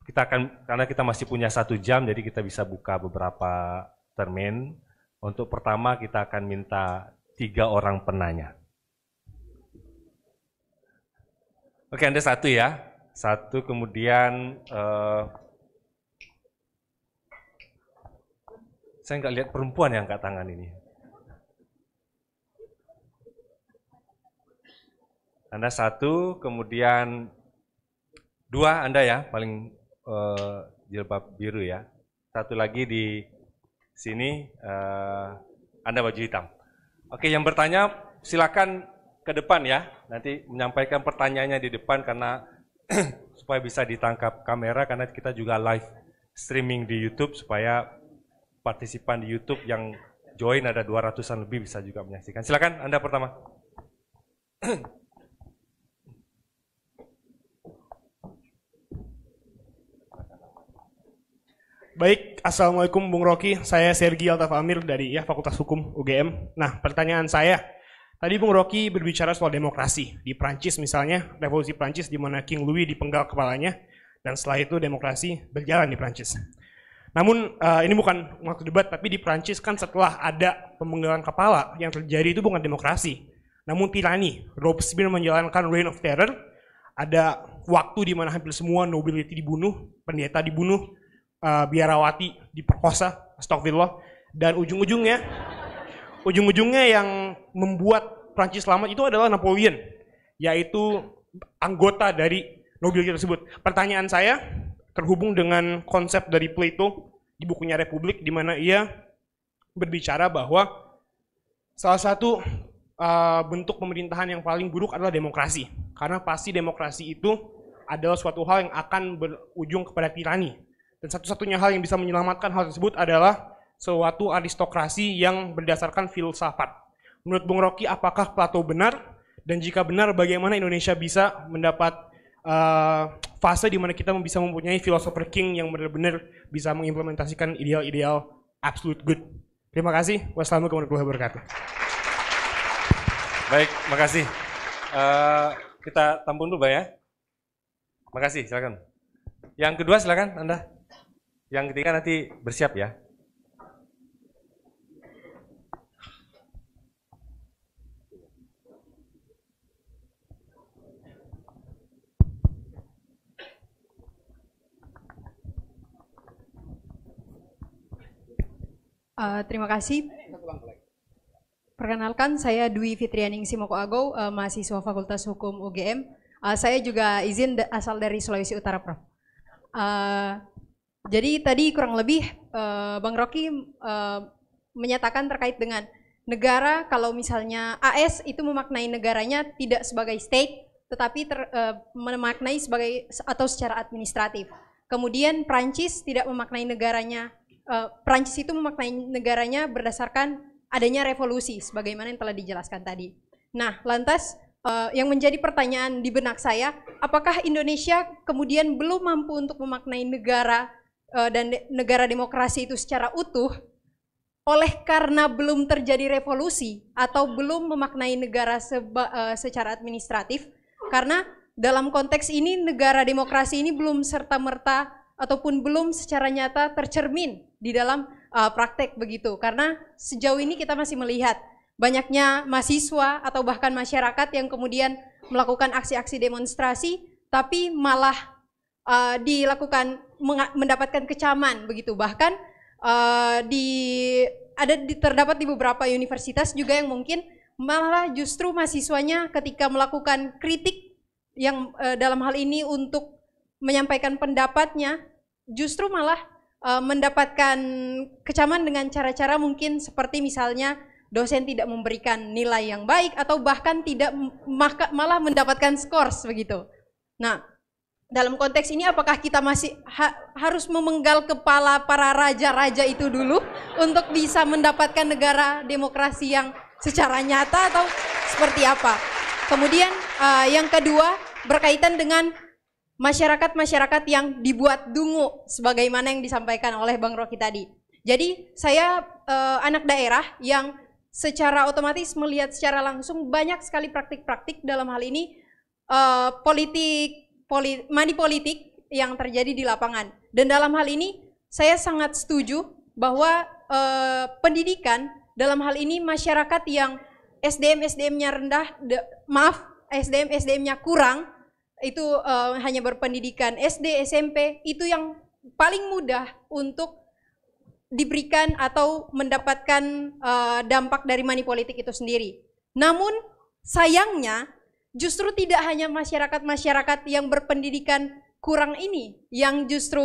[SPEAKER 2] kita akan, karena kita masih punya 1 jam, jadi kita bisa buka beberapa termin. Untuk pertama kita akan minta 3 orang penanya. Oke, Anda 1 ya. 1, kemudian saya nggak lihat perempuan yang angkat tangan ini. Anda 1, kemudian 2 Anda ya, paling jilbab biru ya. 1 lagi di sini, Anda baju hitam. Oke, yang bertanya silakan ke depan ya. Nanti menyampaikan pertanyaannya di depan karena supaya bisa ditangkap kamera, karena kita juga live streaming di YouTube supaya partisipan di YouTube yang join ada 200-an lebih bisa juga menyaksikan. Silakan Anda pertama.
[SPEAKER 3] Baik, Assalamualaikum Bung Rocky, saya Sergi Altaf Amir dari Fakultas Hukum UGM. Nah, pertanyaan saya, tadi Bung Rocky berbicara soal demokrasi. Di Prancis misalnya, revolusi Prancis di mana King Louis dipenggal kepalanya, dan setelah itu demokrasi berjalan di Prancis. Namun, ini bukan waktu debat, tapi di Prancis kan setelah ada pemenggalan kepala, yang terjadi itu bukan demokrasi, namun tirani. Robespierre menjalankan Reign of Terror, ada waktu di mana hampir semua nobility dibunuh, pendeta dibunuh, biarawati diperkosa, astagfirullah, dan ujung-ujungnya yang membuat Prancis selamat itu adalah Napoleon, yaitu anggota dari nobility tersebut. Pertanyaan saya terhubung dengan konsep dari Plato di bukunya Republik, di mana ia berbicara bahwa salah satu bentuk pemerintahan yang paling buruk adalah demokrasi. Karena pasti demokrasi itu adalah suatu hal yang akan berujung kepada tirani. Dan satu-satunya hal yang bisa menyelamatkan hal tersebut adalah suatu aristokrasi yang berdasarkan filsafat. Menurut Bung Rocky, apakah Plato benar? Dan jika benar, bagaimana Indonesia bisa mendapat fase di mana kita bisa mempunyai philosopher king yang benar-benar bisa mengimplementasikan ideal-ideal absolute good. Terima kasih. Wassalamualaikum warahmatullahi wabarakatuh.
[SPEAKER 2] Baik, makasih. Kita tampung dulu, Pak ya. Makasih, silakan. Yang kedua silakan Anda. Yang ketiga nanti bersiap ya.
[SPEAKER 4] Terima kasih. Perkenalkan, saya Dwi Fitrianingsih Moko Ago, mahasiswa Fakultas Hukum UGM. Saya juga izin asal dari Sulawesi Utara, Prof. Jadi tadi kurang lebih Bang Rocky menyatakan terkait dengan negara, kalau misalnya AS itu memaknai negaranya tidak sebagai state, tetapi memaknai sebagai atau secara administratif. Kemudian Prancis tidak memaknai negaranya. Prancis itu memaknai negaranya berdasarkan adanya revolusi, sebagaimana yang telah dijelaskan tadi. Nah, lantas yang menjadi pertanyaan di benak saya, apakah Indonesia kemudian belum mampu untuk memaknai negara dan negara demokrasi itu secara utuh, oleh karena belum terjadi revolusi atau belum memaknai negara secara administratif? Karena dalam konteks ini negara demokrasi ini belum serta-merta ataupun belum secara nyata tercermin di dalam praktek begitu. Karena sejauh ini kita masih melihat banyaknya mahasiswa atau bahkan masyarakat yang kemudian melakukan aksi-aksi demonstrasi, tapi malah mendapatkan kecaman begitu. Bahkan terdapat di beberapa universitas juga yang mungkin malah justru mahasiswanya ketika melakukan kritik yang dalam hal ini untuk menyampaikan pendapatnya, justru malah mendapatkan kecaman dengan cara-cara mungkin seperti misalnya dosen tidak memberikan nilai yang baik atau bahkan tidak malah mendapatkan skors begitu. Nah, dalam konteks ini apakah kita masih harus memenggal kepala para raja-raja itu dulu untuk bisa mendapatkan negara demokrasi yang secara nyata atau seperti apa? Kemudian yang kedua berkaitan dengan masyarakat-masyarakat yang dibuat dungu sebagaimana yang disampaikan oleh Bang Rocky tadi. Jadi saya anak daerah yang secara otomatis melihat secara langsung banyak sekali praktik-praktik dalam hal ini money politik yang terjadi di lapangan. Dan dalam hal ini saya sangat setuju bahwa pendidikan dalam hal ini masyarakat yang SDM-nya rendah, SDM-nya kurang, itu hanya berpendidikan SD, SMP, itu yang paling mudah untuk diberikan atau mendapatkan dampak dari money politik itu sendiri. Namun sayangnya justru tidak hanya masyarakat-masyarakat yang berpendidikan kurang ini yang justru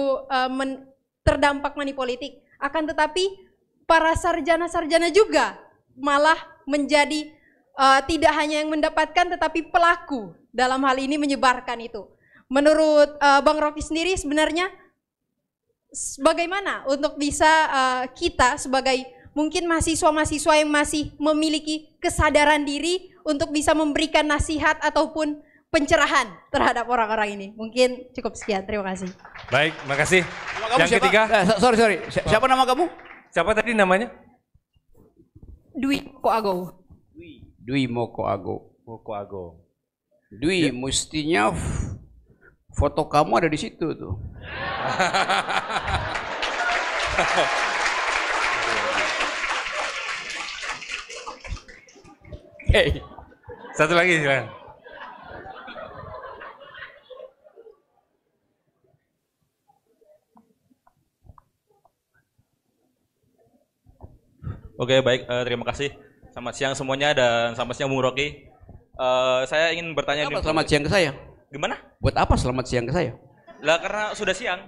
[SPEAKER 4] terdampak money politik, akan tetapi para sarjana-sarjana juga malah menjadi tidak hanya yang mendapatkan tetapi pelaku dalam hal ini menyebarkan itu. Menurut Bang Rocky sendiri sebenarnya bagaimana untuk bisa kita sebagai mungkin mahasiswa-mahasiswa yang masih memiliki kesadaran diri untuk bisa memberikan nasihat ataupun pencerahan terhadap orang-orang ini. Mungkin cukup sekian, terima kasih.
[SPEAKER 2] Baik, makasih. Yang
[SPEAKER 1] siapa?
[SPEAKER 2] ketiga.
[SPEAKER 1] Sorry. Siapa nama kamu?
[SPEAKER 2] Siapa tadi namanya?
[SPEAKER 4] Dwi Moko Ago.
[SPEAKER 1] Dwi Moko Ago.
[SPEAKER 2] Moko Ago.
[SPEAKER 1] Dwi, mestinya foto kamu ada di situ tuh. Hey.
[SPEAKER 2] Satu lagi silakan.
[SPEAKER 5] Oke, baik, terima kasih. Selamat siang semuanya dan selamat siang Bung Rocky. Saya ingin bertanya
[SPEAKER 1] Selamat siang ke saya.
[SPEAKER 5] Gimana?
[SPEAKER 1] Buat apa selamat siang ke saya?
[SPEAKER 5] Lah karena sudah siang.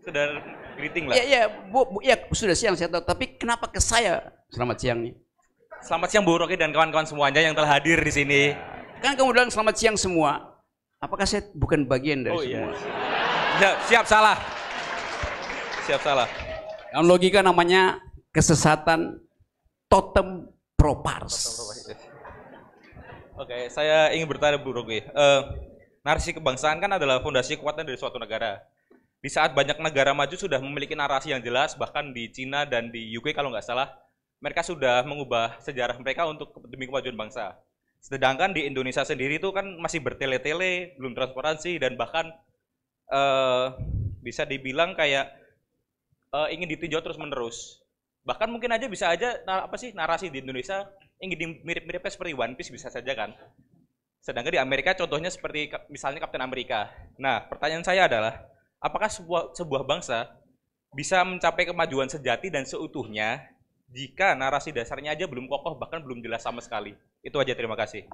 [SPEAKER 5] Sudah greeting lah.
[SPEAKER 1] Ya, ya sudah siang saya tahu. Tapi kenapa ke saya selamat siangnya?
[SPEAKER 5] Selamat siang Bung Rocky dan kawan-kawan semuanya yang telah hadir di sini.
[SPEAKER 1] Kan kamu bilang selamat siang semua. Apakah saya bukan bagian dari semua?
[SPEAKER 5] Ya, siap salah. Siap salah.
[SPEAKER 1] Yang logika namanya kesesatan totem propars.
[SPEAKER 5] Oke, saya ingin bertanya Bu Rocky. Narasi kebangsaan kan adalah fondasi kekuatan dari suatu negara. Di saat banyak negara maju sudah memiliki narasi yang jelas, bahkan di Cina dan di UK kalau nggak salah, mereka sudah mengubah sejarah mereka untuk demi kemajuan bangsa. Sedangkan di Indonesia sendiri itu kan masih bertele-tele, belum transparansi, dan bahkan bisa dibilang kayak ingin ditinjau terus-menerus. Bahkan mungkin aja bisa aja narasi di Indonesia ingin mirip-miripnya seperti One Piece bisa saja kan. Sedangkan di Amerika contohnya seperti misalnya Kapten Amerika. Nah, pertanyaan saya adalah, apakah sebuah bangsa bisa mencapai kemajuan sejati dan seutuhnya jika narasi dasarnya aja belum kokoh, bahkan belum jelas sama sekali? Itu aja, terima kasih.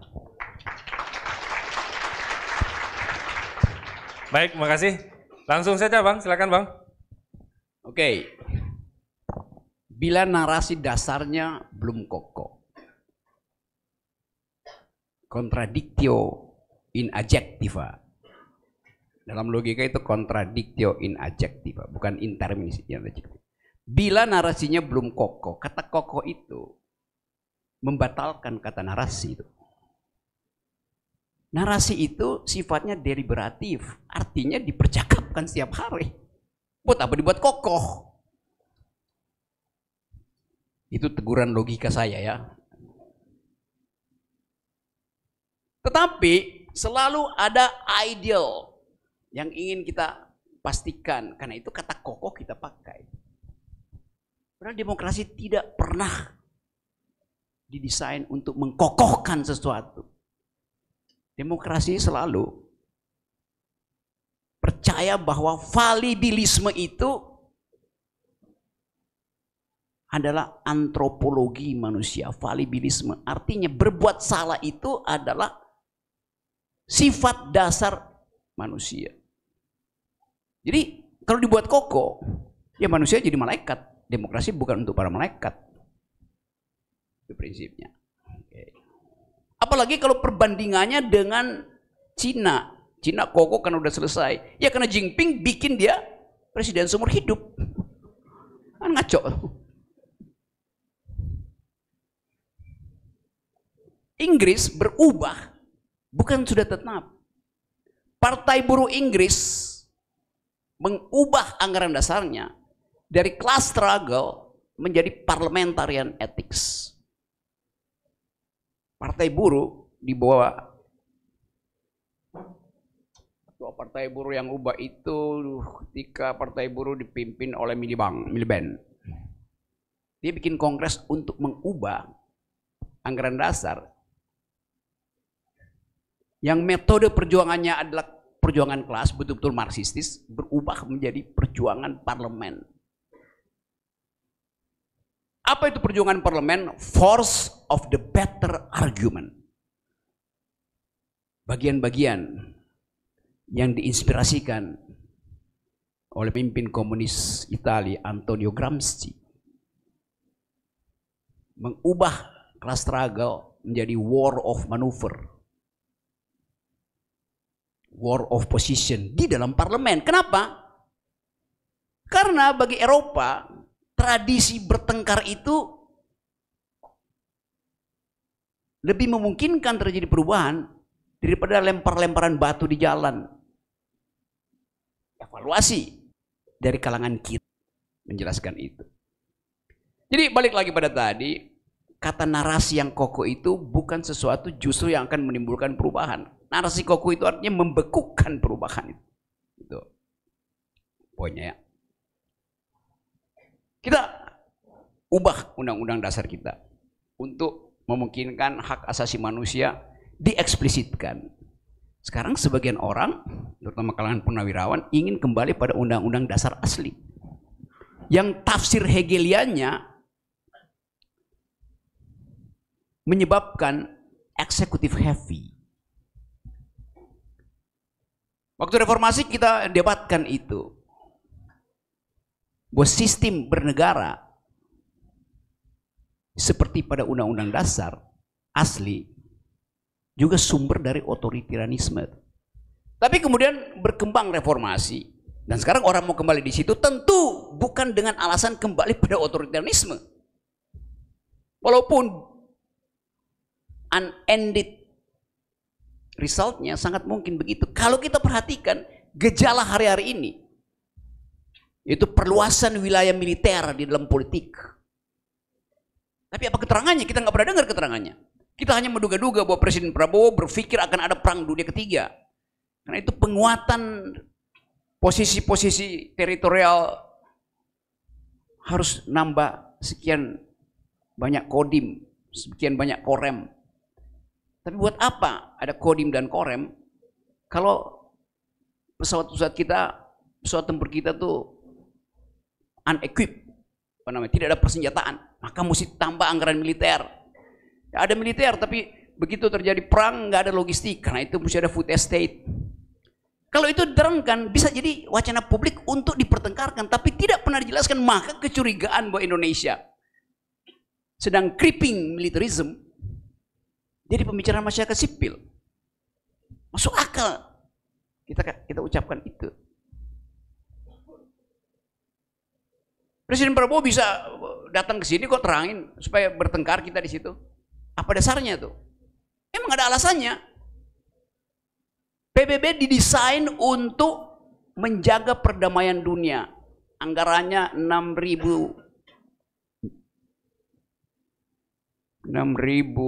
[SPEAKER 2] Baik, makasih. Langsung saja Bang, silakan Bang.
[SPEAKER 1] Oke. Bila narasi dasarnya belum kokoh. Contradictio in adjectiva. Dalam logika itu contradictio in adjectiva, bukan in terminis yang adjective. Bila narasinya belum kokoh, kata kokoh itu membatalkan kata narasi itu. Narasi itu sifatnya deliberatif, artinya dipercakapkan setiap hari. Buat apa dibuat kokoh? Itu teguran logika saya ya. Tetapi selalu ada ideal yang ingin kita pastikan, karena itu kata kokoh kita pakai. Padahal demokrasi tidak pernah didesain untuk mengkokohkan sesuatu. Demokrasi selalu percaya bahwa falibilisme itu adalah antropologi manusia. Falibilisme artinya berbuat salah itu adalah sifat dasar manusia. Jadi kalau dibuat kokoh, ya manusia jadi malaikat. Demokrasi bukan untuk para malaikat. Itu prinsipnya. Oke. Apalagi kalau perbandingannya dengan Cina. Cina kokoh kan udah selesai. Ya karena Jinping bikin dia presiden seumur hidup. Kan ngaco. Inggris berubah, bukan sudah tetap. Partai Buruh Inggris mengubah anggaran dasarnya dari class struggle menjadi parliamentarian ethics. Partai Buruh di bawah Partai Buruh yang ubah itu ketika Partai Buruh dipimpin oleh Miliband. Dia bikin kongres untuk mengubah anggaran dasar yang metode perjuangannya adalah perjuangan kelas, betul-betul marxistis, berubah menjadi perjuangan parlemen. Apa itu perjuangan parlemen? Force of the better argument. Bagian-bagian yang diinspirasikan oleh pemimpin komunis Italia Antonio Gramsci mengubah class struggle menjadi war of maneuver, war of position di dalam parlemen. Kenapa? Karena bagi Eropa tradisi bertengkar itu lebih memungkinkan terjadi perubahan daripada lempar-lemparan batu di jalan. Evaluasi dari kalangan kita menjelaskan itu. Jadi balik lagi pada tadi, kata narasi yang kokoh itu bukan sesuatu justru yang akan menimbulkan perubahan. Narasi kokoh itu artinya membekukan perubahan itu. Itu poinnya ya. Kita ubah undang-undang dasar kita untuk memungkinkan hak asasi manusia dieksplisitkan. Sekarang sebagian orang, terutama kalangan purnawirawan, ingin kembali pada undang-undang dasar asli. Yang tafsir Hegeliannya menyebabkan eksekutif heavy. Waktu reformasi kita debatkan itu. Bahwa sistem bernegara seperti pada undang-undang dasar asli juga sumber dari otoritarianisme. Tapi kemudian berkembang reformasi dan sekarang orang mau kembali di situ tentu bukan dengan alasan kembali pada otoritarianisme. Walaupun unended resultnya sangat mungkin begitu. Kalau kita perhatikan gejala hari-hari ini, itu perluasan wilayah militer di dalam politik. Tapi apa keterangannya? Kita nggak pernah dengar keterangannya. Kita hanya menduga-duga bahwa Presiden Prabowo berpikir akan ada perang dunia ketiga. Karena itu penguatan posisi-posisi teritorial harus nambah sekian banyak kodim, sekian banyak korem. Tapi buat apa ada kodim dan korem kalau pesawat-pesawat kita, pesawat tempur kita tuh unequipped, apa namanya, tidak ada persenjataan, maka mesti tambah anggaran militer. Ya, ada militer tapi begitu terjadi perang nggak ada logistik, karena itu mesti ada food estate. Kalau itu diterangkan bisa jadi wacana publik untuk dipertengkarkan, tapi tidak pernah dijelaskan, maka kecurigaan bahwa Indonesia sedang creeping militarism jadi pembicaraan masyarakat sipil. Masuk akal kita ucapkan itu. Presiden Prabowo bisa datang ke sini kok terangin supaya bertengkar kita di situ. Apa dasarnya tuh? Emang ada alasannya. PBB didesain untuk menjaga perdamaian dunia. Anggarannya 6.000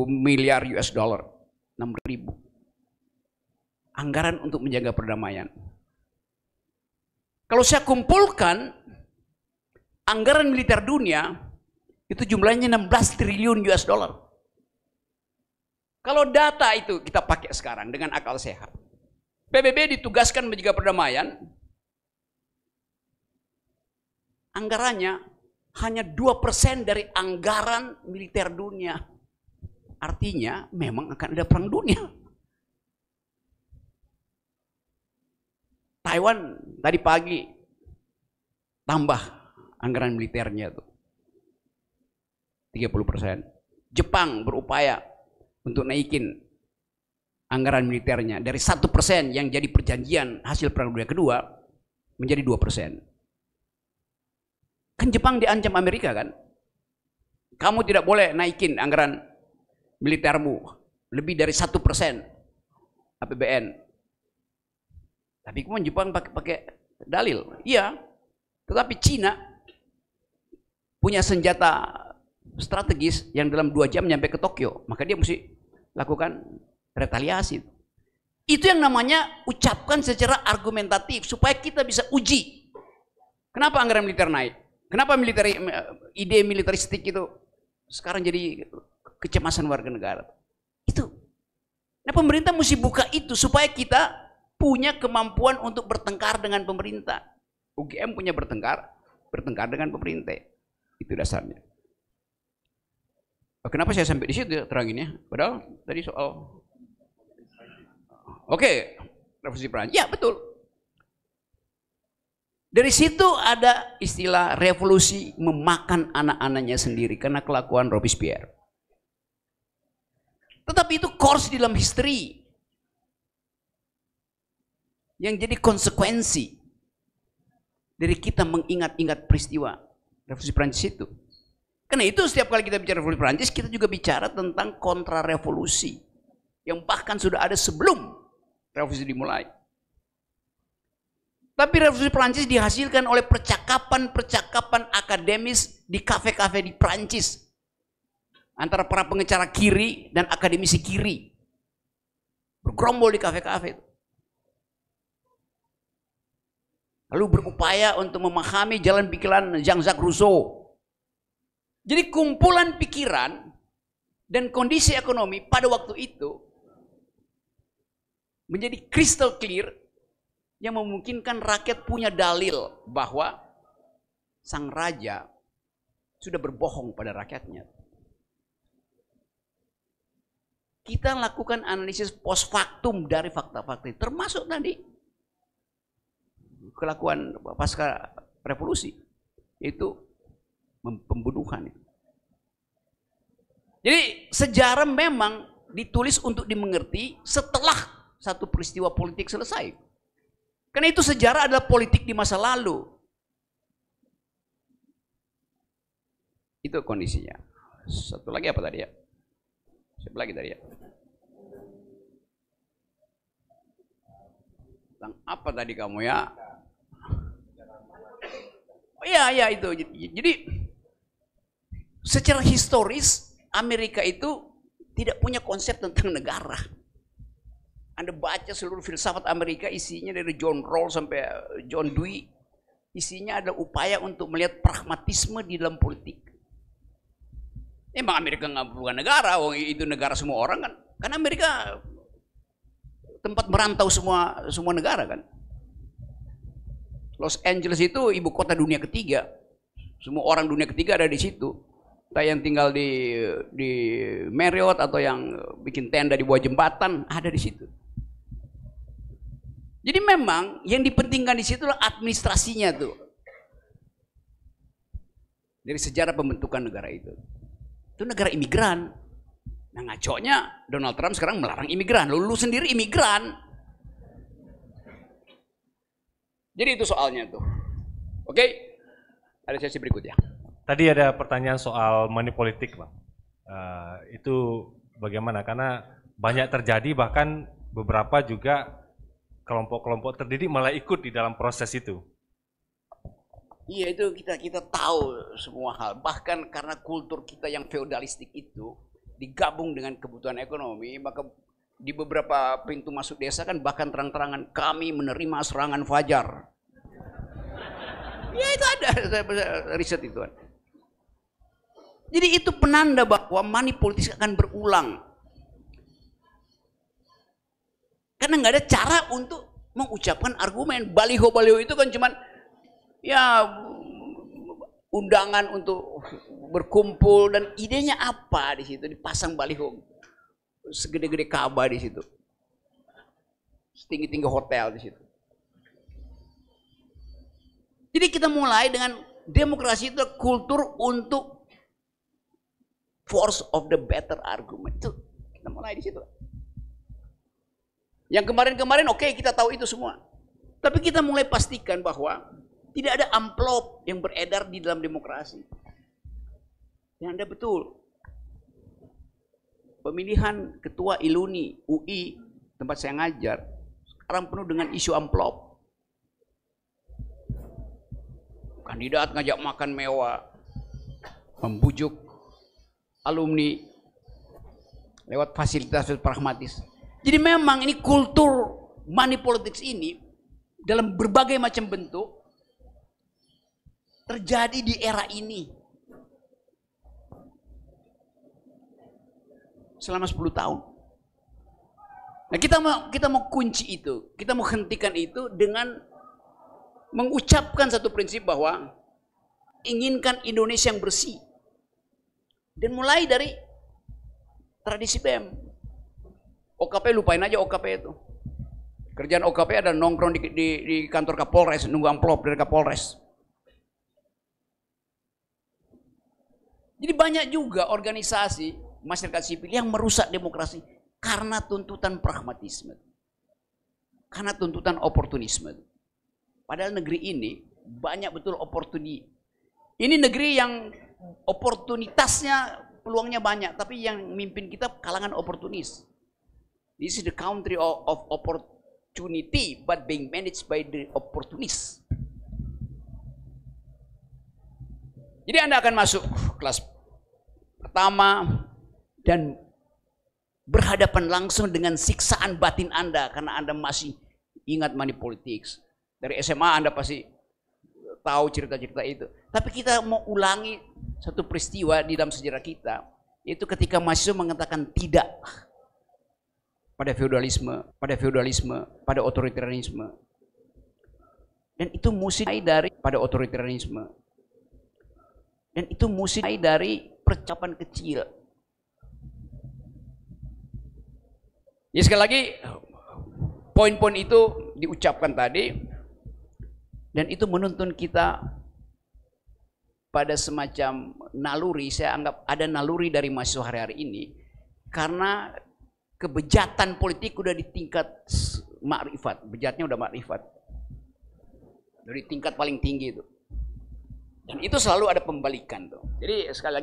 [SPEAKER 1] miliar US dollar. 6.000. Anggaran untuk menjaga perdamaian. Kalau saya kumpulkan anggaran militer dunia itu jumlahnya 16 triliun US dollar. Kalau data itu kita pakai sekarang dengan akal sehat. PBB ditugaskan menjaga perdamaian. Anggarannya hanya 2% dari anggaran militer dunia. Artinya memang akan ada perang dunia. Taiwan tadi pagi tambah anggaran militernya tuh 30%. Jepang berupaya untuk naikin anggaran militernya dari 1% yang jadi perjanjian hasil perang dunia kedua menjadi 2%. Kan Jepang diancam Amerika kan? Kamu tidak boleh naikin anggaran militermu lebih dari 1% APBN. Tapi kemudian Jepang pakai dalil. Iya. Tetapi Cina punya senjata strategis yang dalam 2 jam nyampe ke Tokyo. Maka dia mesti lakukan retaliasi. Itu yang namanya ucapkan secara argumentatif supaya kita bisa uji. Kenapa anggaran militer naik? Kenapa ide militeristik itu sekarang jadi kecemasan warga negara? Itu. Nah, pemerintah mesti buka itu supaya kita punya kemampuan untuk bertengkar dengan pemerintah. UGM punya bertengkar dengan pemerintah. Itu dasarnya. Kenapa saya sampai di situ teranginnya? Padahal tadi soal revolusi Perancis. Ya, betul. Dari situ ada istilah revolusi memakan anak-anaknya sendiri karena kelakuan Robespierre. Tetapi itu course di dalam history yang jadi konsekuensi dari kita mengingat-ingat peristiwa revolusi Perancis itu. Karena itu setiap kali kita bicara revolusi Perancis, kita juga bicara tentang kontra revolusi yang bahkan sudah ada sebelum revolusi dimulai. Tapi revolusi Perancis dihasilkan oleh percakapan-percakapan akademis di kafe-kafe di Perancis antara para pengecara kiri dan akademisi kiri, bergerombol di kafe-kafe, lalu berupaya untuk memahami jalan pikiran Jean-Jacques Rousseau. Jadi kumpulan pikiran dan kondisi ekonomi pada waktu itu menjadi crystal clear yang memungkinkan rakyat punya dalil bahwa sang raja sudah berbohong pada rakyatnya. Kita lakukan analisis post factum dari fakta-fakta, termasuk tadi kelakuan pasca revolusi, itu pembunuhan. Jadi sejarah memang ditulis untuk dimengerti setelah satu peristiwa politik selesai. Karena itu sejarah adalah politik di masa lalu. Itu kondisinya. Satu lagi apa tadi ya? Siapa lagi tadi ya? Tentang apa tadi kamu ya? Oh, iya itu. Jadi secara historis Amerika itu tidak punya konsep tentang negara. Anda baca seluruh filsafat Amerika, isinya dari John Rawls sampai John Dewey, isinya adalah upaya untuk melihat pragmatisme di dalam politik. Emang Amerika nggak bukan negara, itu negara semua orang kan? Karena Amerika tempat merantau semua negara kan. Los Angeles itu ibu kota dunia ketiga, semua orang dunia ketiga ada di situ. Entah yang tinggal di Marriott atau yang bikin tenda di bawah jembatan ada di situ. Jadi memang yang dipentingkan di situ adalah administrasinya tuh. Dari sejarah pembentukan negara itu negara imigran. Nah ngaconya Donald Trump sekarang melarang imigran. Lu sendiri imigran. Jadi itu soalnya tuh. Oke, ada sesi berikutnya.
[SPEAKER 2] Tadi ada pertanyaan soal money politik, Bang. Itu bagaimana? Karena banyak terjadi, bahkan beberapa juga kelompok-kelompok terdidik malah ikut di dalam proses itu.
[SPEAKER 1] Iya, itu kita tahu semua hal. Bahkan karena kultur kita yang feodalistik itu digabung dengan kebutuhan ekonomi, maka di beberapa pintu masuk desa kan bahkan terang-terangan kami menerima serangan fajar. Ya itu ada riset itu kan. Jadi itu penanda bahwa money politik akan berulang. Karena nggak ada cara untuk mengucapkan argumen. Baliho-baliho itu kan cuman ya undangan untuk berkumpul, dan idenya apa di situ, dipasang baliho segede-gede Ka'bah di situ, setinggi-tinggi hotel di situ. Jadi kita mulai dengan demokrasi itu kultur untuk force of the better argument. Itu kita mulai di situ. Yang kemarin-kemarin oke, kita tahu itu semua. Tapi kita mulai pastikan bahwa tidak ada amplop yang beredar di dalam demokrasi. Yang Anda betul. Pemilihan ketua Iluni, UI, tempat saya ngajar, sekarang penuh dengan isu amplop. Kandidat ngajak makan mewah, membujuk alumni lewat fasilitas pragmatis. Jadi memang ini kultur money politics ini dalam berbagai macam bentuk terjadi di era ini selama 10 tahun. Nah kita mau kunci itu, kita mau hentikan itu dengan mengucapkan satu prinsip bahwa inginkan Indonesia yang bersih, dan mulai dari tradisi BEM. OKP lupain aja OKP itu. Kerjaan OKP ada nongkrong di kantor Kapolres, nunggu amplop dari Kapolres. Jadi banyak juga organisasi masyarakat sipil yang merusak demokrasi karena tuntutan pragmatisme, karena tuntutan oportunisme. Padahal negeri ini banyak betul oportunitas. Ini negeri yang oportunitasnya, peluangnya banyak, tapi yang mimpin kita kalangan oportunis. This is the country of opportunity, but being managed by the opportunists. Jadi Anda akan masuk kelas pertama dan berhadapan langsung dengan siksaan batin Anda karena Anda masih ingat money politics. Dari SMA Anda pasti tahu cerita-cerita itu. Tapi kita mau ulangi satu peristiwa di dalam sejarah kita, yaitu ketika mahasiswa mengatakan tidak pada feodalisme, pada otoritarianisme. Dan itu musik dari pada otoritarianisme. Dan itu musik dari percakapan kecil. Ya sekali lagi, poin-poin itu diucapkan tadi. Dan itu menuntun kita pada semacam naluri. Saya anggap ada naluri dari mahasiswa hari-hari ini. Karena kebejatan politik udah di tingkat makrifat. Bejatnya udah makrifat. Dari tingkat paling tinggi itu. Dan itu selalu ada pembalikan tuh. Jadi sekali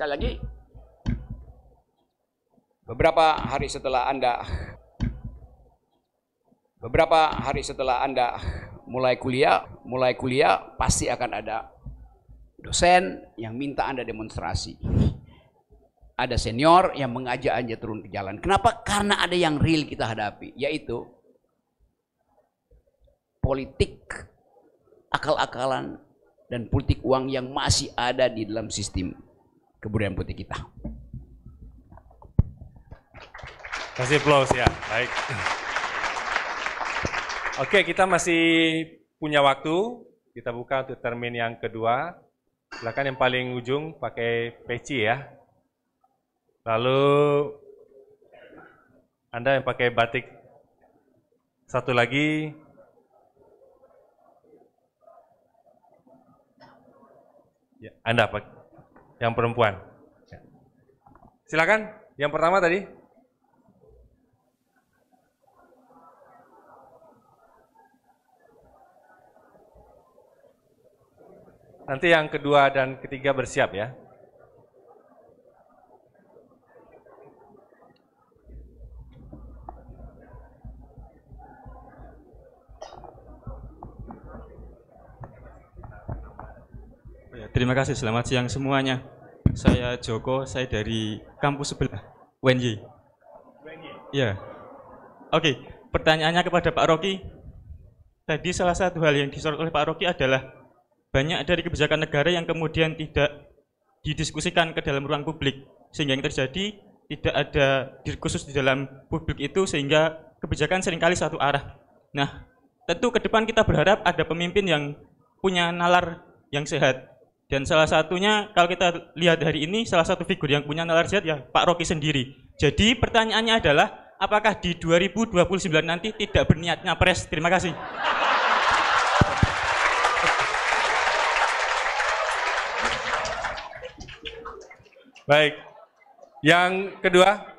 [SPEAKER 1] lagi, beberapa hari setelah Anda mulai kuliah pasti akan ada dosen yang minta Anda demonstrasi. Ada senior yang mengajak Anda turun ke jalan. Kenapa? Karena ada yang real kita hadapi, yaitu politik akal-akalan dan politik uang yang masih ada di dalam sistem kebudayaan politik kita.
[SPEAKER 2] Kasih applause ya, baik. Oke, kita masih punya waktu. Kita buka untuk termin yang kedua. Silakan yang paling ujung pakai peci ya. Lalu Anda yang pakai batik. Satu lagi. Ya, Anda yang perempuan. Silakan, yang pertama tadi. Nanti yang kedua dan ketiga bersiap ya.
[SPEAKER 6] Terima kasih, selamat siang semuanya. Saya Joko, saya dari kampus sebelah, UNY. Ya. Oke, pertanyaannya kepada Pak Rocky. Tadi salah satu hal yang disorot oleh Pak Rocky adalah banyak dari kebijakan negara yang kemudian tidak didiskusikan ke dalam ruang publik. Sehingga yang terjadi tidak ada diskursus di dalam publik itu sehingga kebijakan seringkali satu arah. Nah, tentu ke depan kita berharap ada pemimpin yang punya nalar yang sehat. Dan salah satunya kalau kita lihat hari ini salah satu figur yang punya nalar sehat ya Pak Rocky sendiri. Jadi pertanyaannya adalah apakah di 2029 nanti tidak berniat nyapres? Terima kasih.
[SPEAKER 2] Baik. Yang kedua.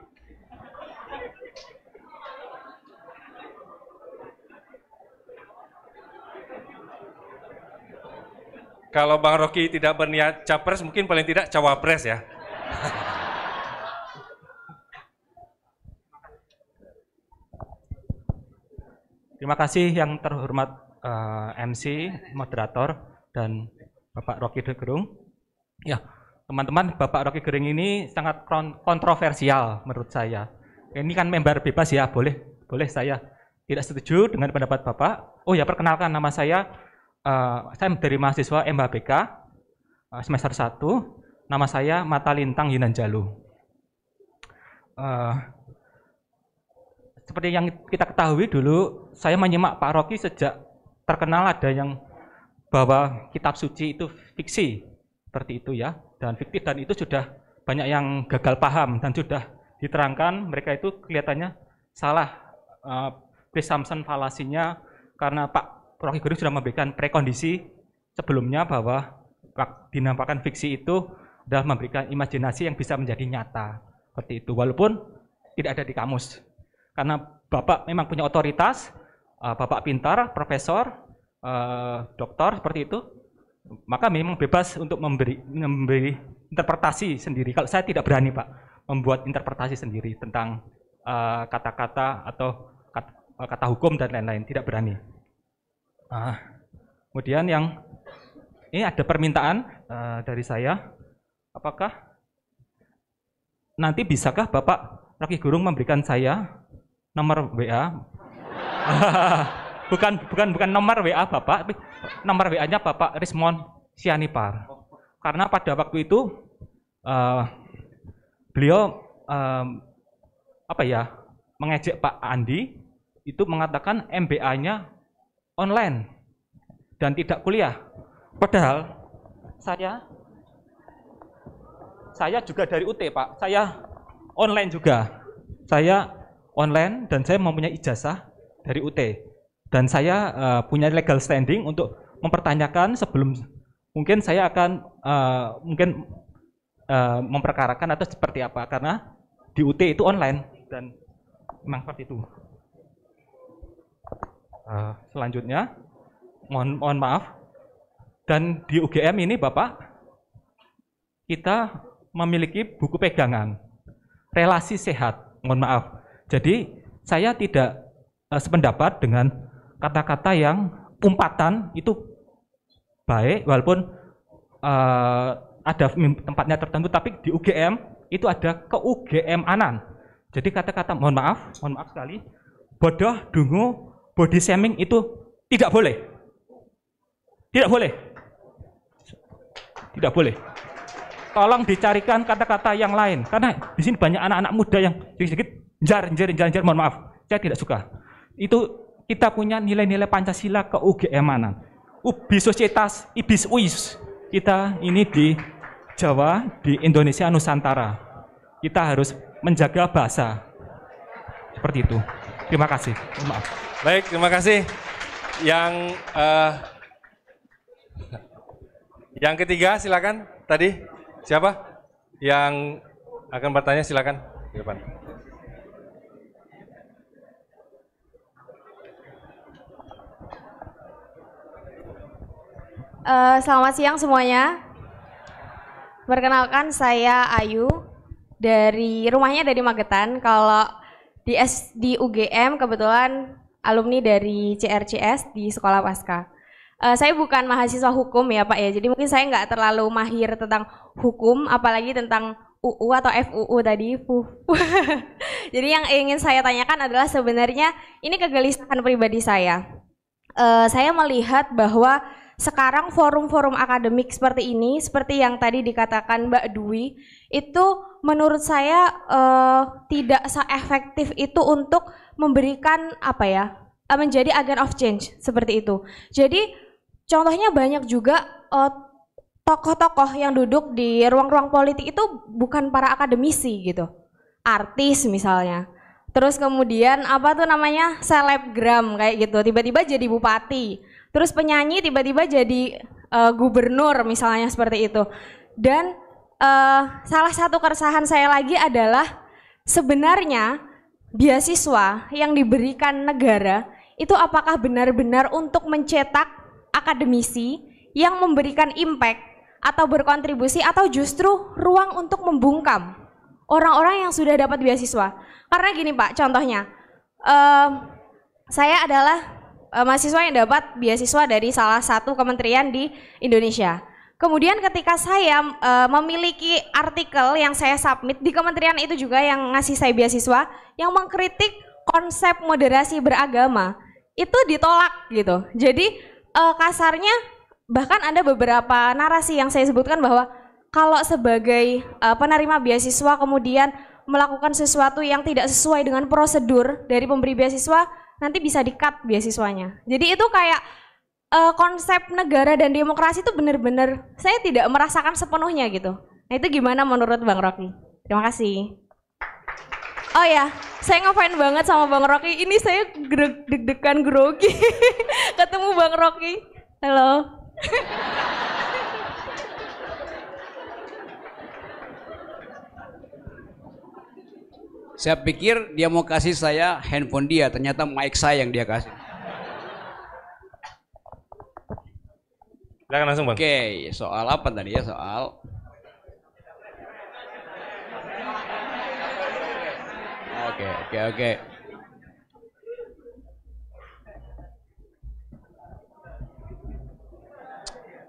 [SPEAKER 2] Kalau Bang Rocky tidak berniat capres, mungkin paling tidak cawapres ya.
[SPEAKER 7] Terima kasih yang terhormat MC, moderator, dan Bapak Rocky Gerung. Ya, teman-teman, Bapak Rocky Gerung ini sangat kontroversial menurut saya. Ini kan member bebas ya, boleh saya tidak setuju dengan pendapat Bapak. Oh ya, perkenalkan nama saya dari mahasiswa MHBK semester 1. Nama saya Mata Lintang Yunanjalu. Seperti yang kita ketahui dulu, saya menyimak Pak Rocky sejak terkenal ada yang bahwa kitab suci itu fiksi, seperti itu ya, dan fiktif, dan itu sudah banyak yang gagal paham dan sudah diterangkan mereka itu kelihatannya salah presumption falasinya karena Pak Rocky Gerung sudah memberikan prekondisi sebelumnya bahwa dinampakkan fiksi itu sudah memberikan imajinasi yang bisa menjadi nyata, seperti itu, walaupun tidak ada di kamus. Karena Bapak memang punya otoritas, Bapak pintar, profesor, doktor, seperti itu, maka memang bebas untuk memberi interpretasi sendiri. Kalau saya tidak berani Pak, membuat interpretasi sendiri tentang kata-kata atau kata hukum dan lain-lain, tidak berani. Kemudian ini ada permintaan dari saya, apakah nanti bisakah Bapak Rocky Gerung memberikan saya nomor WA? bukan nomor WA Bapak, tapi nomor WA-nya Bapak Rismon Sianipar. Karena pada waktu itu beliau mengejek Pak Andi, itu mengatakan MBA-nya online dan tidak kuliah. Padahal saya juga dari UT Pak, saya online juga. Saya online dan saya mempunyai ijazah dari UT. dan saya punya legal standing untuk mempertanyakan sebelum mungkin saya akan memperkarakan atau seperti apa, karena di UT itu online dan memang seperti itu. Selanjutnya, mohon maaf, dan di UGM ini Bapak, kita memiliki buku pegangan relasi sehat, mohon maaf. Jadi saya tidak sependapat dengan kata-kata yang umpatan itu baik, walaupun ada tempatnya tertentu, tapi di UGM itu ada ke UGM-anan. Jadi kata-kata mohon maaf sekali, bodoh, dungu, body shaming itu tidak boleh. Tidak boleh. Tidak boleh. Tolong dicarikan kata-kata yang lain, karena di sini banyak anak-anak muda yang sedikit jar, mohon maaf, saya tidak suka. Itu kita punya nilai-nilai Pancasila ke UGM-anan. Ubi societas, ibis uis. Kita ini di Jawa, di Indonesia Nusantara. Kita harus menjaga bahasa. Seperti itu. Terima kasih. Maaf.
[SPEAKER 2] Baik, terima kasih. Yang ketiga silakan. Tadi siapa? Yang akan bertanya silakan di depan.
[SPEAKER 8] Selamat siang semuanya. Perkenalkan, saya Ayu, rumahnya dari Magetan. Kalau di UGM kebetulan alumni dari CRCS di Sekolah Pasca. Saya bukan mahasiswa hukum ya Pak ya, jadi mungkin saya nggak terlalu mahir tentang hukum, apalagi tentang UU atau FUU tadi. Jadi yang ingin saya tanyakan adalah sebenarnya ini kegelisahan pribadi saya. Saya melihat bahwa sekarang forum-forum akademik seperti ini, seperti yang tadi dikatakan Mbak Dwi, itu menurut saya tidak se-efektif itu untuk memberikan menjadi agent of change seperti itu. Jadi contohnya banyak juga tokoh-tokoh yang duduk di ruang-ruang politik itu bukan para akademisi gitu, artis misalnya. Terus kemudian selebgram kayak gitu, tiba-tiba jadi bupati. Terus penyanyi tiba-tiba jadi gubernur misalnya seperti itu. Dan salah satu keresahan saya lagi adalah sebenarnya beasiswa yang diberikan negara itu apakah benar-benar untuk mencetak akademisi yang memberikan impact atau berkontribusi, atau justru ruang untuk membungkam orang-orang yang sudah dapat beasiswa. Karena gini Pak, contohnya saya adalah mahasiswa yang dapat beasiswa dari salah satu kementerian di Indonesia. Kemudian ketika saya memiliki artikel yang saya submit di kementerian itu juga yang ngasih saya beasiswa, yang mengkritik konsep moderasi beragama, itu ditolak gitu. Jadi kasarnya bahkan ada beberapa narasi yang saya sebutkan bahwa kalau sebagai penerima beasiswa kemudian melakukan sesuatu yang tidak sesuai dengan prosedur dari pemberi beasiswa, nanti bisa di-cut beasiswanya. Jadi itu kayak konsep negara dan demokrasi itu benar-benar saya tidak merasakan sepenuhnya gitu. Nah itu gimana menurut Bang Rocky? Terima kasih. Oh ya, saya ngefans banget sama Bang Rocky. Ini saya deg-degan grogi ketemu Bang Rocky. Halo.
[SPEAKER 1] Saya pikir dia mau kasih saya handphone dia, ternyata mic saya yang dia kasih.
[SPEAKER 2] Silakan langsung Bang.
[SPEAKER 1] Oke, soal apa tadi ya? Soal Oke.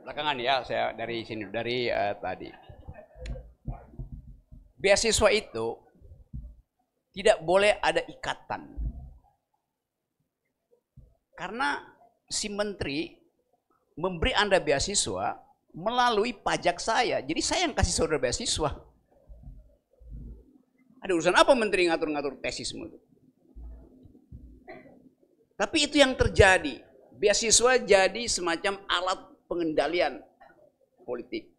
[SPEAKER 1] Belakangan ya, saya dari sini, tadi. Beasiswa itu tidak boleh ada ikatan. Karena si menteri memberi Anda beasiswa melalui pajak saya. Jadi saya yang kasih saudara beasiswa. Ada urusan apa menteri ngatur-ngatur tesismu itu? Tapi itu yang terjadi. Beasiswa jadi semacam alat pengendalian politik.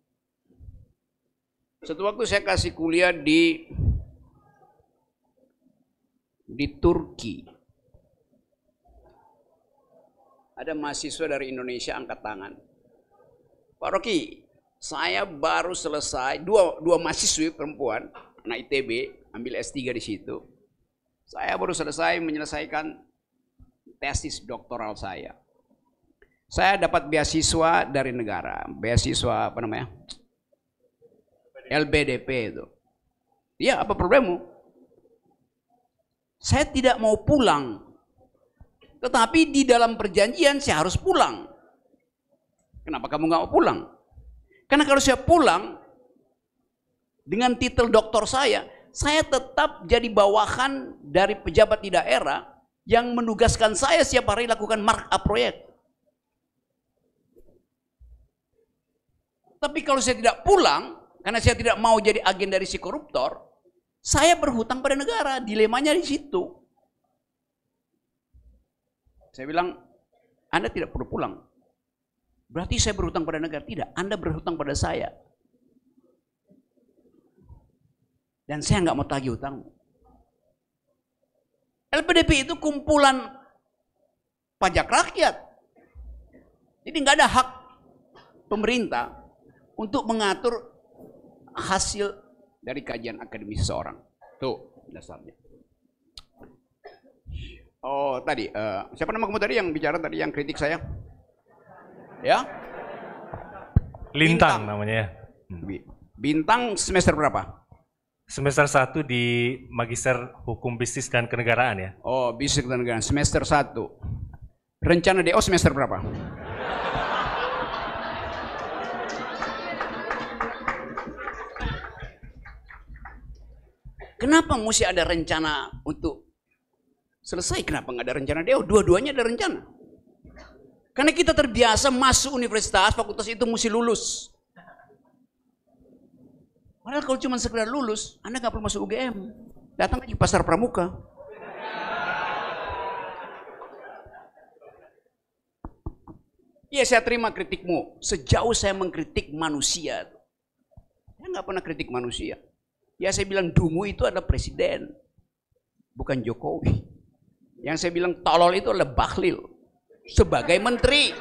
[SPEAKER 1] Suatu waktu saya kasih kuliah di Turki. Ada mahasiswa dari Indonesia angkat tangan. Pak Rocky, saya baru selesai, dua mahasiswi perempuan, anak ITB, ambil S3 di situ. Saya baru selesai menyelesaikan tesis doktoral saya. Saya dapat beasiswa dari negara, beasiswa apa namanya? LBDP itu. Iya, apa problemmu? Saya tidak mau pulang. Tetapi di dalam perjanjian saya harus pulang. Kenapa kamu nggak mau pulang? Karena kalau saya pulang dengan titel doktor saya tetap jadi bawahan dari pejabat di daerah yang menugaskan saya setiap hari lakukan markup proyek. Tapi kalau saya tidak pulang, karena saya tidak mau jadi agen dari si koruptor, saya berhutang pada negara. Dilemanya di situ. Saya bilang, Anda tidak perlu pulang. Berarti saya berhutang pada negara. Tidak, Anda berhutang pada saya. Dan saya nggak mau tagih hutang. LPDP itu kumpulan pajak rakyat. Jadi nggak ada hak pemerintah untuk mengatur hasil dari kajian akademis seseorang. Tuh dasarnya. Oh tadi, siapa nama kamu tadi yang bicara tadi yang kritik saya? Ya?
[SPEAKER 2] Lintang namanya.
[SPEAKER 1] Bintang semester berapa?
[SPEAKER 2] Semester 1 di Magister Hukum Bisnis dan Kenegaraan ya.
[SPEAKER 1] Oh, Bisnis dan Kenegaraan, semester 1. Rencana DO semester berapa? Kenapa mesti ada rencana untuk selesai? Kenapa nggak ada rencana DO? Dua-duanya ada rencana. Karena kita terbiasa masuk universitas, fakultas itu mesti lulus. Padahal kalau cuma sekedar lulus, Anda nggak perlu masuk UGM. Datang aja pasar pramuka. Ya saya terima kritikmu. Sejauh saya mengkritik manusia. Saya nggak pernah kritik manusia. Ya saya bilang Dungu itu adalah presiden. Bukan Jokowi. Yang saya bilang tolol itu adalah Bahlil. Sebagai menteri.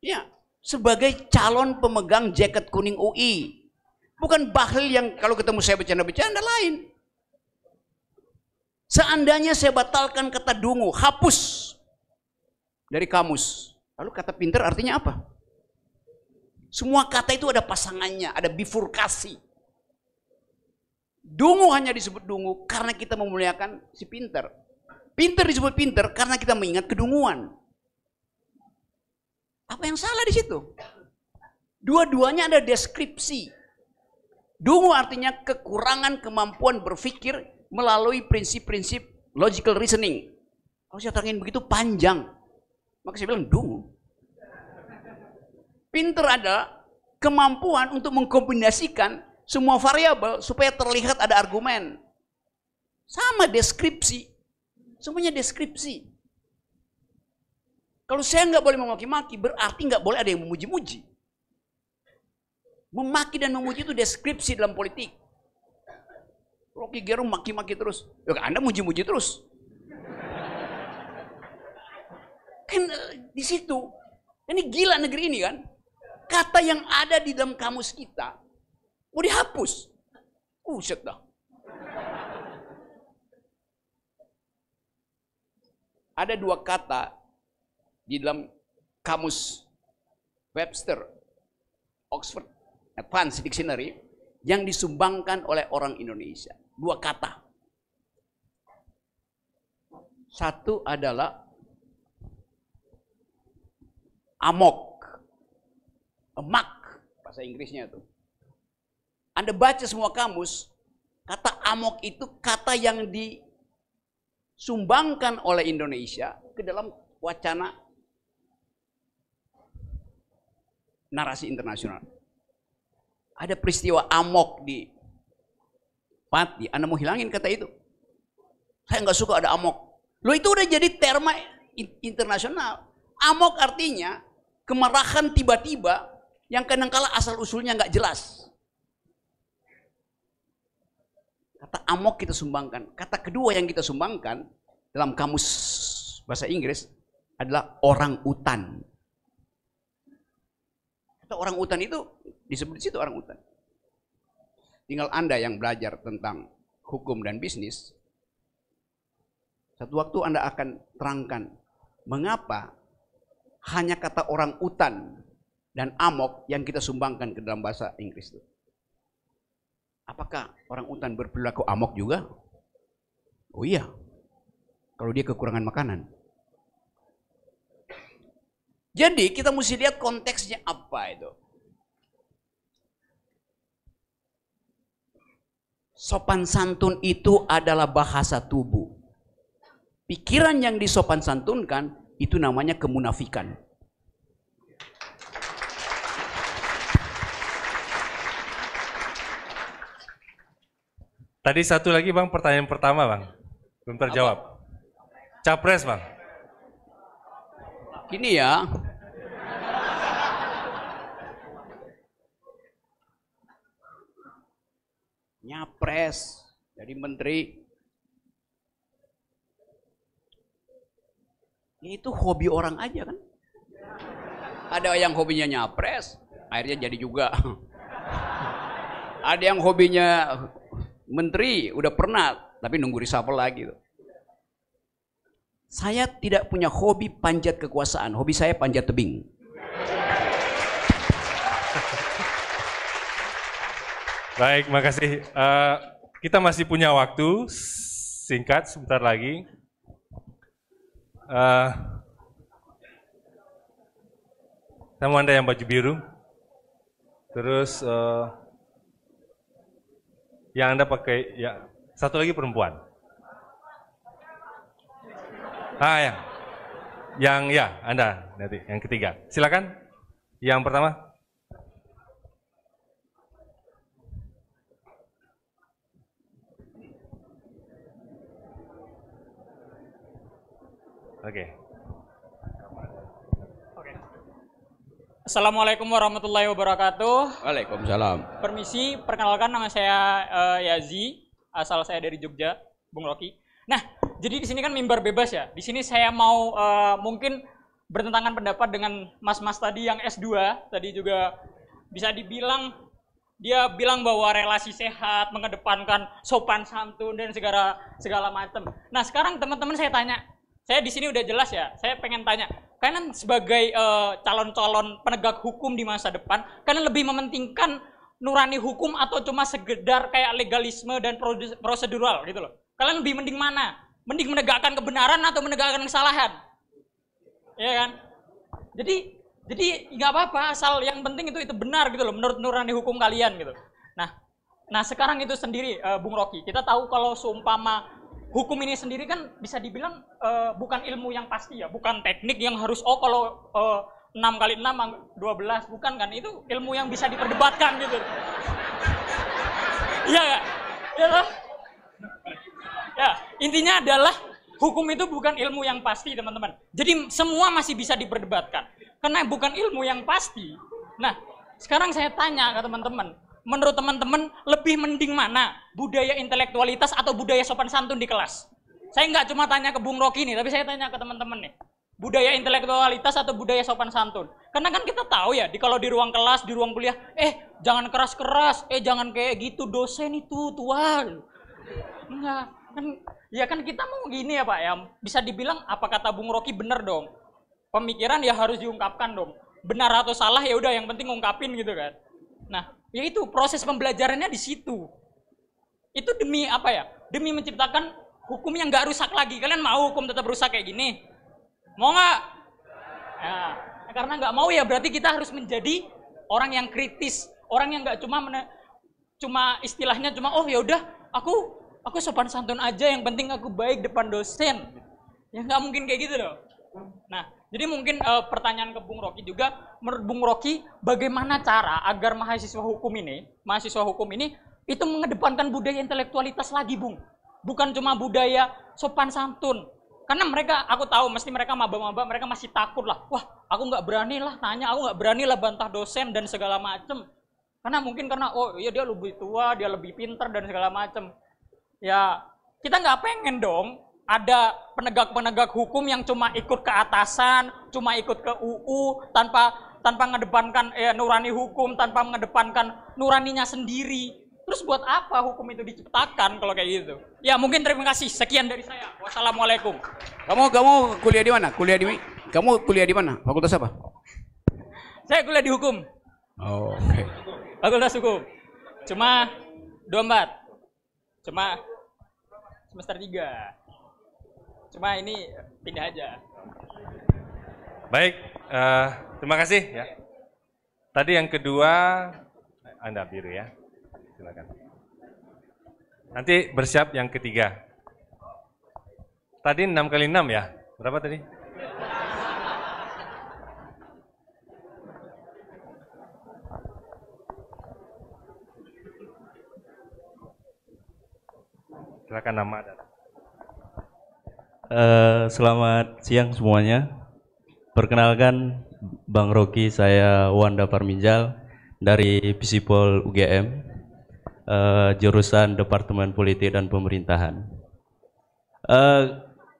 [SPEAKER 1] Ya, sebagai calon pemegang jaket kuning UI. Bukan Bahlil yang kalau ketemu saya bercanda-bercanda lain. Seandainya saya batalkan kata Dungu, hapus dari kamus. Lalu kata pinter artinya apa? Semua kata itu ada pasangannya, ada bifurkasi. Dungu hanya disebut dungu karena kita memuliakan si pinter. Pinter disebut pinter karena kita mengingat kedunguan. Apa yang salah di situ? Dua-duanya ada deskripsi. Dungu artinya kekurangan kemampuan berpikir melalui prinsip-prinsip logical reasoning. Kalau saya terangin begitu panjang, maka saya bilang dungu. Pinter adalah kemampuan untuk mengkombinasikan semua variabel supaya terlihat ada argumen. Sama deskripsi. Semuanya deskripsi. Kalau saya nggak boleh memaki-maki, berarti nggak boleh ada yang memuji-muji. Memaki dan memuji itu deskripsi dalam politik. Rocky Gerung maki-maki terus. Ya, Anda muji-muji terus. Kan di situ. Ini gila negeri ini kan. Kata yang ada di dalam kamus kita mau dihapus. Buset dah. Ada dua kata di dalam kamus Webster, Oxford Advanced Dictionary yang disumbangkan oleh orang Indonesia. Dua kata. Satu adalah amok. Emak, bahasa Inggrisnya itu. Anda baca semua kamus, kata amok itu kata yang disumbangkan oleh Indonesia ke dalam wacana narasi internasional. Ada peristiwa amok di Pati, Anda mau hilangin kata itu. Saya nggak suka ada amok. Loh itu udah jadi terma internasional. Amok artinya kemarahan tiba-tiba yang kadangkala asal usulnya nggak jelas. Kata amok kita sumbangkan. Kata kedua yang kita sumbangkan dalam kamus bahasa Inggris adalah orang utan. Kata orang utan itu disebut di situ orang utan. Tinggal Anda yang belajar tentang hukum dan bisnis, satu waktu Anda akan terangkan mengapa hanya kata orang utan dan amok yang kita sumbangkan ke dalam bahasa Inggris itu. Apakah orang utan berperilaku amok juga? Oh iya, kalau dia kekurangan makanan. Jadi kita mesti lihat konteksnya apa itu. Sopan santun itu adalah bahasa tubuh. Pikiran yang disopan santunkan itu namanya kemunafikan.
[SPEAKER 2] Tadi satu lagi Bang, pertanyaan pertama Bang. Belum terjawab. Capres Bang.
[SPEAKER 1] Gini ya. Nyapres, jadi menteri. Itu hobi orang aja kan. Ada yang hobinya nyapres, akhirnya jadi juga. Ada yang hobinya menteri, udah pernah, tapi nunggu reshuffle lagi. Saya tidak punya hobi panjat kekuasaan, hobi saya panjat tebing.
[SPEAKER 2] Baik, makasih. Kita masih punya waktu singkat sebentar lagi. Sama Anda yang baju biru. Terus yang Anda pakai, ya satu lagi perempuan. Yang ya Anda nanti yang ketiga. Silakan. Yang pertama. Oke.
[SPEAKER 9] Assalamualaikum warahmatullahi wabarakatuh.
[SPEAKER 1] Waalaikumsalam.
[SPEAKER 9] Permisi, perkenalkan nama saya Yazi, asal saya dari Jogja, Bung Rocky. Nah, jadi di sini kan mimbar bebas ya. Di sini saya mau mungkin bertentangan pendapat dengan mas-mas tadi yang S2, tadi juga bisa dibilang dia bilang bahwa relasi sehat, mengedepankan sopan santun dan segala macam. Nah, sekarang teman-teman saya tanya, saya di sini udah jelas ya, saya pengen tanya, kalian sebagai calon-calon penegak hukum di masa depan, kalian lebih mementingkan nurani hukum atau cuma sekedar kayak legalisme dan prosedural gitu loh? Kalian lebih mending mana? Mending menegakkan kebenaran atau menegakkan kesalahan? Ya kan? Jadi nggak apa-apa, asal yang penting itu benar gitu loh, menurut nurani hukum kalian gitu. Nah sekarang itu sendiri, Bung Rocky, kita tahu kalau seumpama hukum ini sendiri kan bisa dibilang bukan ilmu yang pasti ya, bukan teknik yang harus kalau 6 kali 6 12, bukan kan, itu ilmu yang bisa diperdebatkan gitu. Iya nggak? Ya, intinya adalah hukum itu bukan ilmu yang pasti teman-teman. Jadi semua masih bisa diperdebatkan karena bukan ilmu yang pasti. Nah sekarang saya tanya ke teman-teman, menurut teman-teman lebih mending mana? Budaya intelektualitas atau budaya sopan santun di kelas? Saya nggak cuma tanya ke Bung Rocky nih, tapi saya tanya ke teman-teman nih. Budaya intelektualitas atau budaya sopan santun? Karena kan kita tahu ya, kalau di ruang kelas, di ruang kuliah, jangan keras-keras, jangan kayak gitu, dosen itu tua. Enggak, kan ya kan kita mau gini ya Pak ya, bisa dibilang apa kata Bung Rocky bener dong. Pemikiran ya harus diungkapkan dong. Benar atau salah ya udah, yang penting ngungkapin gitu kan. Nah, ya itu proses pembelajarannya di situ. Itu demi apa ya? Demi menciptakan hukum yang nggak rusak lagi. Kalian mau hukum tetap rusak kayak gini? Mau nggak? Ya, karena nggak mau ya berarti kita harus menjadi orang yang kritis, orang yang nggak cuma istilahnya cuma oh ya udah aku sopan santun aja, yang penting aku baik depan dosen. Ya nggak mungkin kayak gitu loh. Nah, jadi mungkin pertanyaan ke Bung Rocky juga, menurut Bung Rocky bagaimana cara agar mahasiswa hukum ini itu mengedepankan budaya intelektualitas lagi, Bung. Bukan cuma budaya sopan santun. Karena mereka, aku tahu mesti mereka maba-maba, mereka masih takut lah. Wah, aku nggak berani lah tanya, aku nggak berani lah bantah dosen dan segala macem. Karena mungkin oh iya dia lebih tua, dia lebih pintar dan segala macem. Ya, kita nggak pengen dong ada penegak-penegak hukum yang cuma ikut ke atasan, cuma ikut ke UU tanpa mengedepankan nurani hukum, tanpa mengedepankan nuraninya sendiri. Terus buat apa hukum itu diciptakan kalau kayak gitu? Ya mungkin terima kasih. Sekian dari saya. Wassalamualaikum.
[SPEAKER 1] Kamu kuliah di mana? Kamu kuliah di mana? Fakultas apa?
[SPEAKER 9] Saya kuliah di hukum.
[SPEAKER 1] Oh, oke.
[SPEAKER 9] Fakultas hukum. Cuma 24. Cuma semester 3. Cuma ini pindah aja.
[SPEAKER 2] Baik, terima kasih ya. Tadi yang kedua, Anda biru ya. Silakan. Nanti bersiap yang ketiga. Tadi 6 kali 6 ya? Berapa tadi? Silakan nama dan.
[SPEAKER 10] Selamat siang semuanya. Perkenalkan Bang Rocky, saya Wanda Parminjal dari Visipol UGM, jurusan Departemen Politik dan Pemerintahan.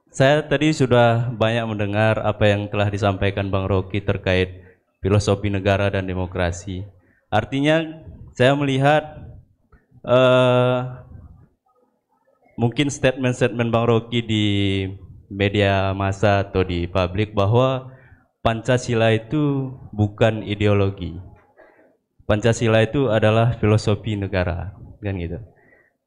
[SPEAKER 10] Saya tadi sudah banyak mendengar apa yang telah disampaikan Bang Rocky terkait filosofi negara dan demokrasi. Artinya saya melihat mungkin statement-statement Bang Rocky di media massa atau di publik bahwa Pancasila itu bukan ideologi. Pancasila itu adalah filosofi negara, kan gitu.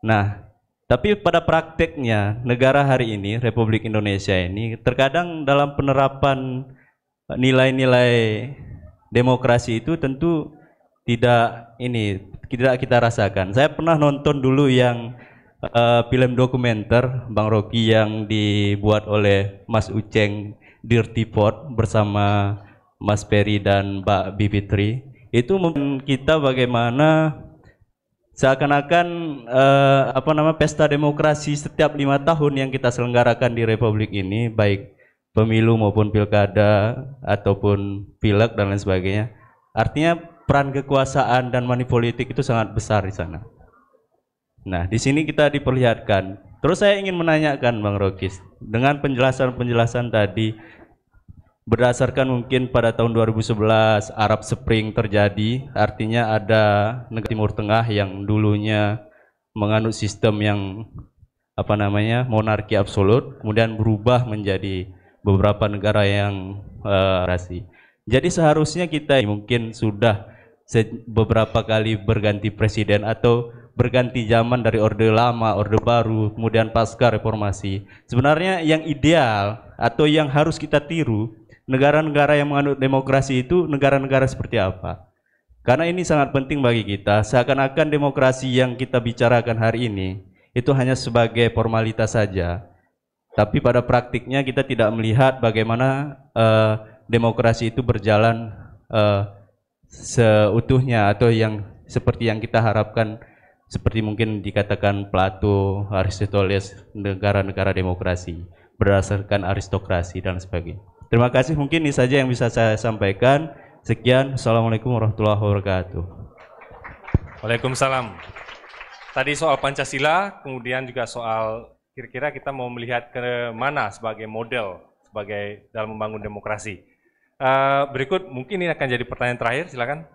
[SPEAKER 10] Nah, tapi pada prakteknya negara hari ini, Republik Indonesia ini, terkadang dalam penerapan nilai-nilai demokrasi itu tentu tidak kita rasakan. Saya pernah nonton dulu yang film dokumenter Bang Rocky yang dibuat oleh Mas Uceng Dirty Pot bersama Mas Peri dan Mbak Bivitri. Itu kita bagaimana seakan-akan pesta demokrasi setiap 5 tahun yang kita selenggarakan di Republik ini, baik pemilu maupun pilkada ataupun pileg dan lain sebagainya. Artinya peran kekuasaan dan money politik itu sangat besar di sana. Nah, di sini kita diperlihatkan. Terus saya ingin menanyakan Bang Rokis, dengan penjelasan-penjelasan tadi, berdasarkan mungkin pada tahun 2011 Arab Spring terjadi, artinya ada negara Timur Tengah yang dulunya menganut sistem yang monarki absolut, kemudian berubah menjadi beberapa negara yang demokrasi. Jadi seharusnya kita mungkin sudah beberapa kali berganti presiden atau berganti zaman dari orde lama, orde baru, kemudian pasca reformasi. Sebenarnya yang ideal atau yang harus kita tiru, negara-negara yang menganut demokrasi itu negara-negara seperti apa? Karena ini sangat penting bagi kita. Seakan-akan demokrasi yang kita bicarakan hari ini itu hanya sebagai formalitas saja. Tapi pada praktiknya kita tidak melihat bagaimana demokrasi itu berjalan seutuhnya atau yang seperti yang kita harapkan, seperti mungkin dikatakan Plato, Aristoteles, negara-negara demokrasi berdasarkan aristokrasi dan sebagainya. Terima kasih, mungkin ini saja yang bisa saya sampaikan. Sekian, Assalamualaikum warahmatullahi wabarakatuh.
[SPEAKER 2] Waalaikumsalam. Tadi soal Pancasila, kemudian juga soal kira-kira kita mau melihat ke mana sebagai model, sebagai dalam membangun demokrasi. Berikut mungkin ini akan jadi pertanyaan terakhir, silakan.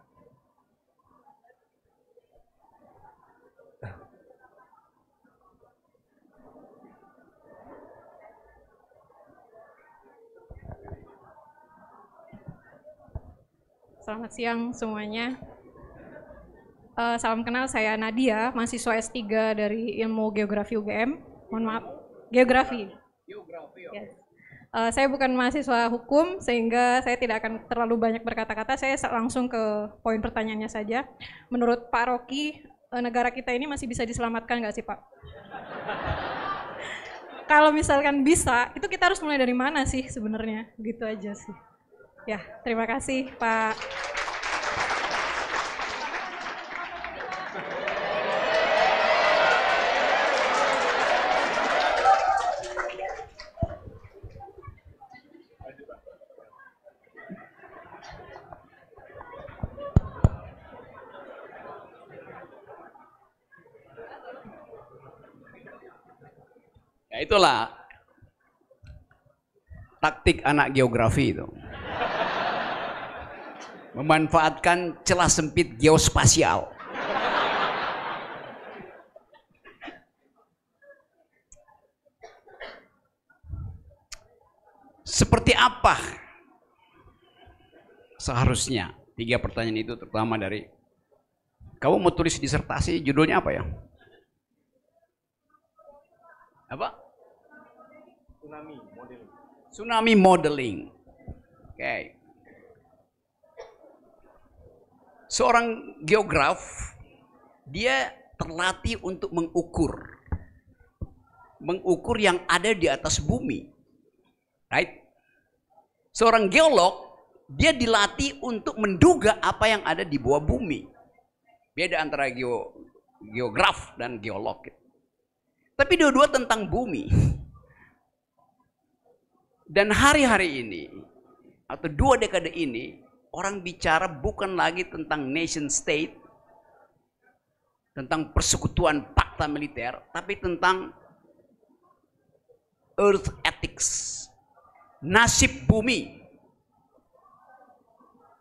[SPEAKER 4] Selamat siang semuanya. Salam kenal, saya Nadia, mahasiswa S3 dari Ilmu Geografi UGM. Mohon maaf, Geografi. Yes. Saya bukan mahasiswa hukum, sehingga saya tidak akan terlalu banyak berkata-kata. Saya langsung ke poin pertanyaannya saja. Menurut Pak Rocky, negara kita ini masih bisa diselamatkan nggak sih Pak? Kalau misalkan bisa, itu kita harus mulai dari mana sih sebenarnya? Gitu aja sih. Ya, terima kasih Pak.
[SPEAKER 1] itulah taktik anak geografi itu. Memanfaatkan celah sempit geospasial. Seperti apa seharusnya? 3 pertanyaan itu terutama dari kamu mau tulis disertasi, judulnya apa ya? Apa? Tsunami modeling. Oke. Seorang geograf, dia terlatih untuk mengukur yang ada di atas bumi. Right? Seorang geolog, dia dilatih untuk menduga apa yang ada di bawah bumi. Beda antara geograf dan geolog. Tapi dua-dua tentang bumi. Dan hari-hari ini, atau 2 dekade ini, orang bicara bukan lagi tentang nation state, tentang persekutuan fakta militer, tapi tentang earth ethics. Nasib bumi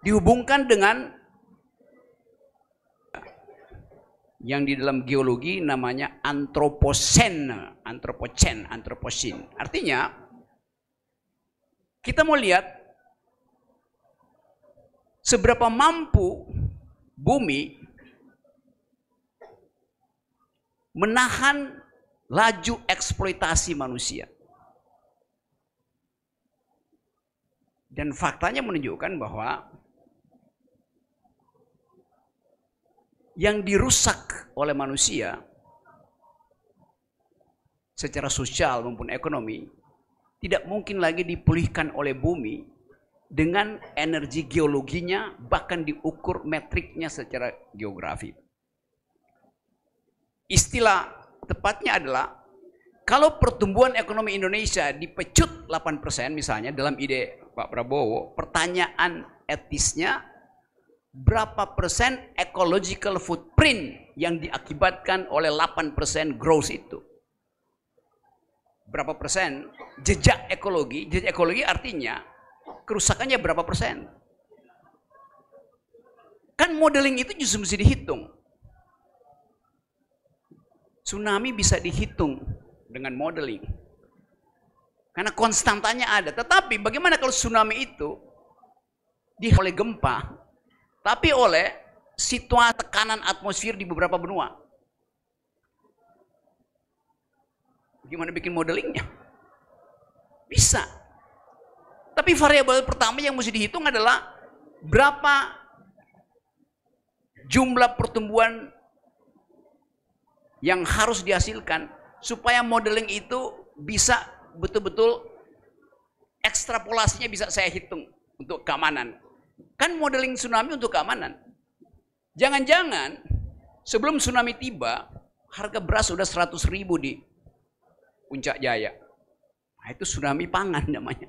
[SPEAKER 1] dihubungkan dengan yang di dalam geologi namanya antroposen. Artinya kita mau lihat seberapa mampu bumi menahan laju eksploitasi manusia. Dan faktanya menunjukkan bahwa yang dirusak oleh manusia secara sosial maupun ekonomi tidak mungkin lagi dipulihkan oleh bumi dengan energi geologinya, bahkan diukur metriknya secara geografi. Istilah tepatnya adalah kalau pertumbuhan ekonomi Indonesia dipecut 8% misalnya dalam ide Pak Prabowo, pertanyaan etisnya berapa persen ecological footprint yang diakibatkan oleh 8% growth itu? Berapa persen jejak ekologi? Jejak ekologi artinya kerusakannya berapa persen? Kan modeling itu justru mesti dihitung. Tsunami bisa dihitung dengan modeling. Karena konstantanya ada. Tetapi bagaimana kalau tsunami itu oleh gempa, tapi oleh situasi tekanan atmosfer di beberapa benua? Gimana bikin modelingnya? Bisa. Tapi variabel pertama yang mesti dihitung adalah berapa jumlah pertumbuhan yang harus dihasilkan supaya modeling itu bisa betul-betul ekstrapolasinya bisa saya hitung untuk keamanan. Kan modeling tsunami untuk keamanan. Jangan-jangan sebelum tsunami tiba, harga beras sudah 100.000 di Puncak Jaya. Nah, itu tsunami pangan namanya.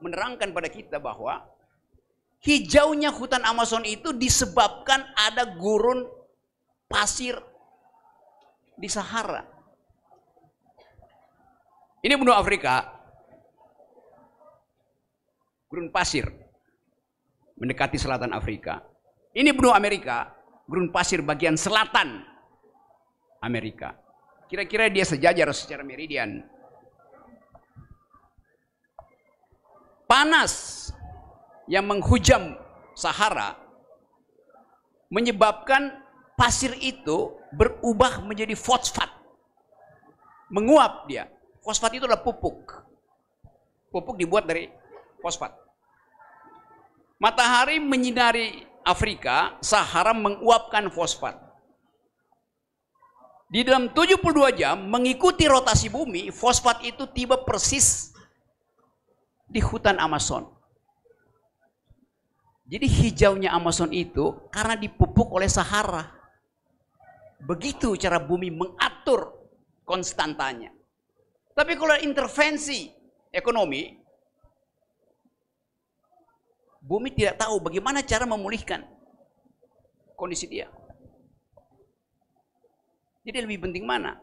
[SPEAKER 1] Menerangkan pada kita bahwa hijaunya hutan Amazon itu disebabkan ada gurun pasir di Sahara. Ini benua Afrika, gurun pasir mendekati selatan Afrika. Ini benua Amerika, gurun pasir bagian selatan Amerika. Kira-kira dia sejajar secara meridian. Panas yang menghujam Sahara menyebabkan pasir itu berubah menjadi fosfat. Menguap dia. Fosfat itu adalah pupuk. Pupuk dibuat dari fosfat. Matahari menyinari Afrika, Sahara menguapkan fosfat. Di dalam 72 jam mengikuti rotasi bumi, fosfat itu tiba persis di hutan Amazon. Jadi hijaunya Amazon itu karena dipupuk oleh Sahara. Begitu cara bumi mengatur konstantanya. Tapi kalau intervensi ekonomi, bumi tidak tahu bagaimana cara memulihkan kondisi dia. Jadi lebih penting mana?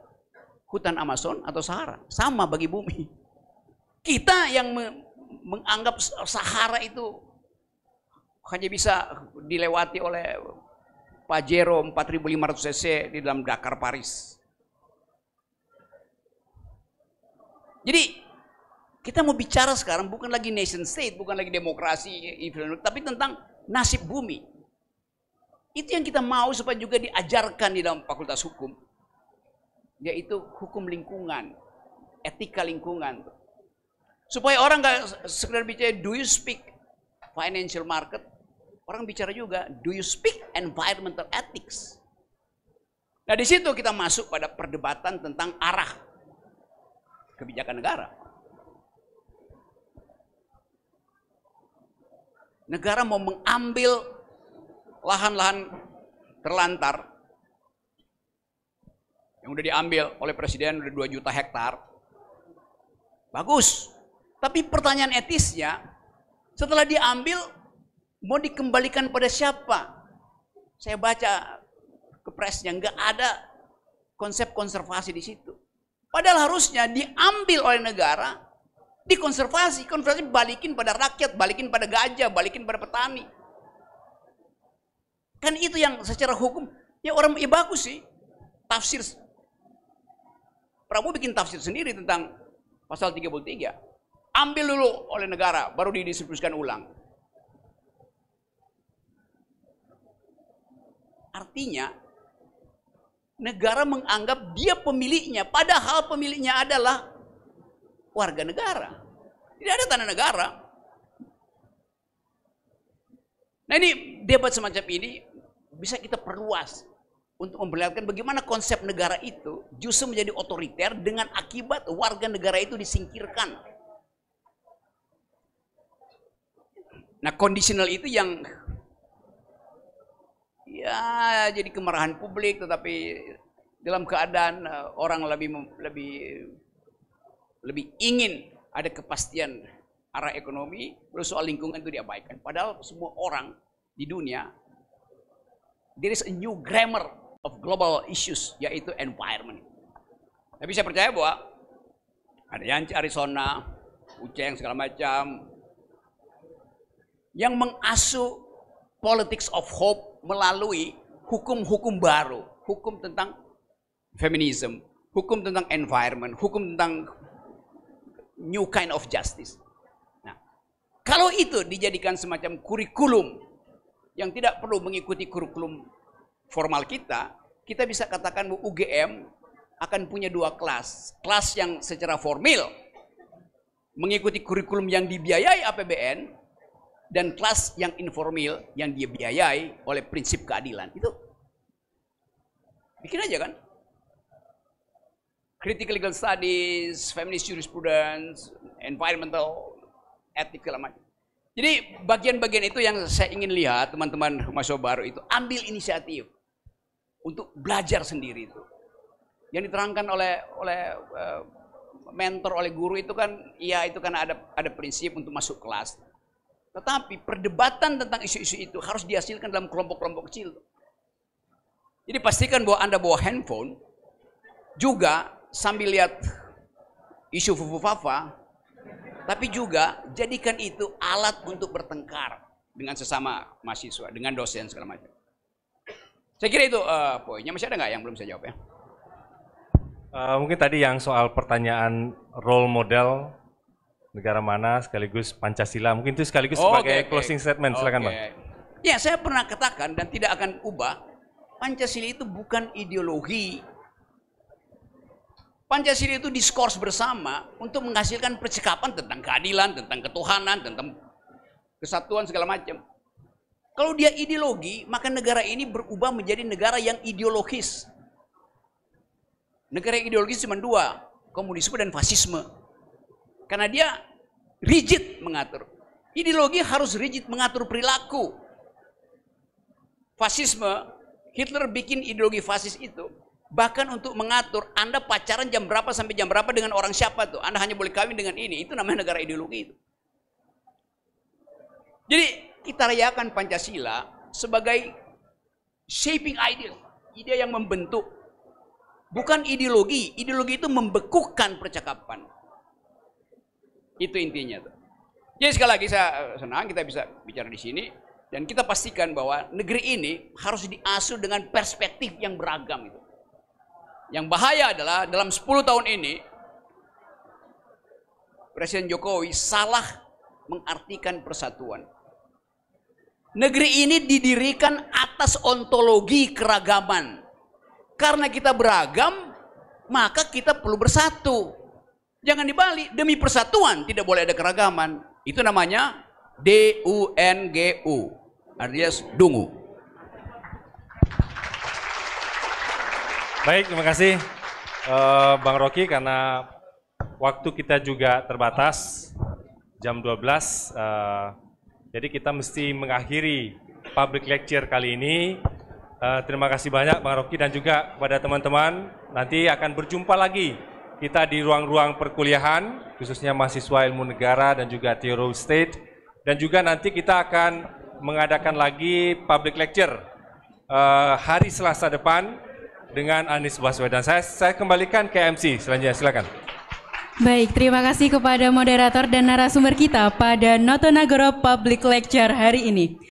[SPEAKER 1] Hutan Amazon atau Sahara? Sama bagi bumi. Kita yang menganggap Sahara itu hanya bisa dilewati oleh Pajero 4500 cc di dalam Dakar Paris. Jadi kita mau bicara sekarang bukan lagi nation state, bukan lagi demokrasi, tapi tentang nasib bumi. Itu yang kita mau supaya juga diajarkan di dalam fakultas hukum. Yaitu hukum lingkungan, etika lingkungan. Supaya orang nggak sekedar bicara do you speak financial market, orang bicara juga do you speak environmental ethics. Nah di situ kita masuk pada perdebatan tentang arah kebijakan negara. Negara mau mengambil lahan-lahan terlantar yang udah diambil oleh presiden udah 2 juta hektar. Bagus. Tapi pertanyaan etisnya, setelah diambil mau dikembalikan pada siapa? Saya baca ke presnya nggak ada konsep konservasi di situ. Padahal harusnya diambil oleh negara, dikonservasi, konservasi balikin pada rakyat, balikin pada gajah, balikin pada petani. Kan itu yang secara hukum, ya orang ya bagus sih. Tafsir. Prabowo bikin tafsir sendiri tentang pasal 33. Ambil dulu oleh negara, baru didistribusikan ulang. Artinya, negara menganggap dia pemiliknya, padahal pemiliknya adalah warga negara. Tidak ada tanah negara. Nah ini debat semacam ini bisa kita perluas untuk memperlihatkan bagaimana konsep negara itu justru menjadi otoriter dengan akibat warga negara itu disingkirkan. Nah kondisional itu yang ya jadi kemarahan publik, tetapi dalam keadaan orang lebih ingin ada kepastian arah ekonomi, terus soal lingkungan itu diabaikan. Padahal semua orang di dunia, there is a new grammar of global issues, yaitu environment. Tapi saya percaya bahwa ada Yanci Arizona, Uceng segala macam, yang mengasuh politics of hope melalui hukum-hukum baru, hukum tentang feminism, hukum tentang environment, hukum tentang new kind of justice. Nah, kalau itu dijadikan semacam kurikulum yang tidak perlu mengikuti kurikulum formal kita bisa katakan bahwa UGM akan punya 2 kelas. Kelas yang secara formal mengikuti kurikulum yang dibiayai APBN dan kelas yang informal yang dibiayai oleh prinsip keadilan. Itu bikin aja kan? Critical legal studies, feminist jurisprudence, environmental ethics segala macam. Jadi bagian-bagian itu yang saya ingin lihat teman-teman mahasiswa baru itu ambil inisiatif untuk belajar sendiri itu. Yang diterangkan oleh mentor, oleh guru itu kan, ya itu kan ada prinsip untuk masuk kelas. Tetapi perdebatan tentang isu-isu itu harus dihasilkan dalam kelompok-kelompok kecil. Jadi pastikan bahwa Anda bawa handphone juga sambil lihat isu fufu-fafa, tapi juga jadikan itu alat untuk bertengkar dengan sesama mahasiswa, dengan dosen segala macam. Saya kira itu poinnya. Masih ada nggak yang belum saya jawab ya?
[SPEAKER 2] Mungkin tadi yang soal pertanyaan role model negara mana sekaligus Pancasila, mungkin itu sekaligus sebagai closing statement. Silakan Bang.
[SPEAKER 1] Ya, saya pernah katakan dan tidak akan ubah, Pancasila itu bukan ideologi. Pancasila itu diskurs bersama untuk menghasilkan percakapan tentang keadilan, tentang ketuhanan, tentang kesatuan segala macam. Kalau dia ideologi, maka negara ini berubah menjadi negara yang ideologis. Negara yang ideologis cuma 2, komunisme dan fasisme. Karena dia rigid mengatur. Ideologi harus rigid mengatur perilaku. Fasisme, Hitler bikin ideologi fasis itu bahkan untuk mengatur Anda pacaran jam berapa sampai jam berapa dengan orang siapa tuh. Anda hanya boleh kawin dengan ini. Itu namanya negara ideologi itu. Jadi kita rayakan Pancasila sebagai shaping ideal, ide yang membentuk Bukan ideologi. Ideologi itu membekukan percakapan. Itu intinya tuh. Jadi sekali lagi saya senang kita bisa bicara di sini dan kita pastikan bahwa negeri ini harus diasuh dengan perspektif yang beragam itu. Yang bahaya adalah dalam 10 tahun ini Presiden Jokowi salah mengartikan persatuan. Negeri ini didirikan atas ontologi keragaman. Karena kita beragam, maka kita perlu bersatu. Jangan dibalik, demi persatuan tidak boleh ada keragaman. Itu namanya DUNGU, artinya dungu.
[SPEAKER 2] Baik, terima kasih Bang Rocky, karena waktu kita juga terbatas, jam 12, jadi kita mesti mengakhiri public lecture kali ini. Terima kasih banyak Bang Rocky dan juga kepada teman-teman. Nanti akan berjumpa lagi kita di ruang-ruang perkuliahan, khususnya mahasiswa ilmu negara dan juga Theory State. Dan juga nanti kita akan mengadakan lagi public lecture hari Selasa depan dengan Anies Baswedan. Saya kembalikan ke MC selanjutnya, silakan.
[SPEAKER 11] Baik, terima kasih kepada moderator dan narasumber kita pada Noto Nagoro Public Lecture hari ini.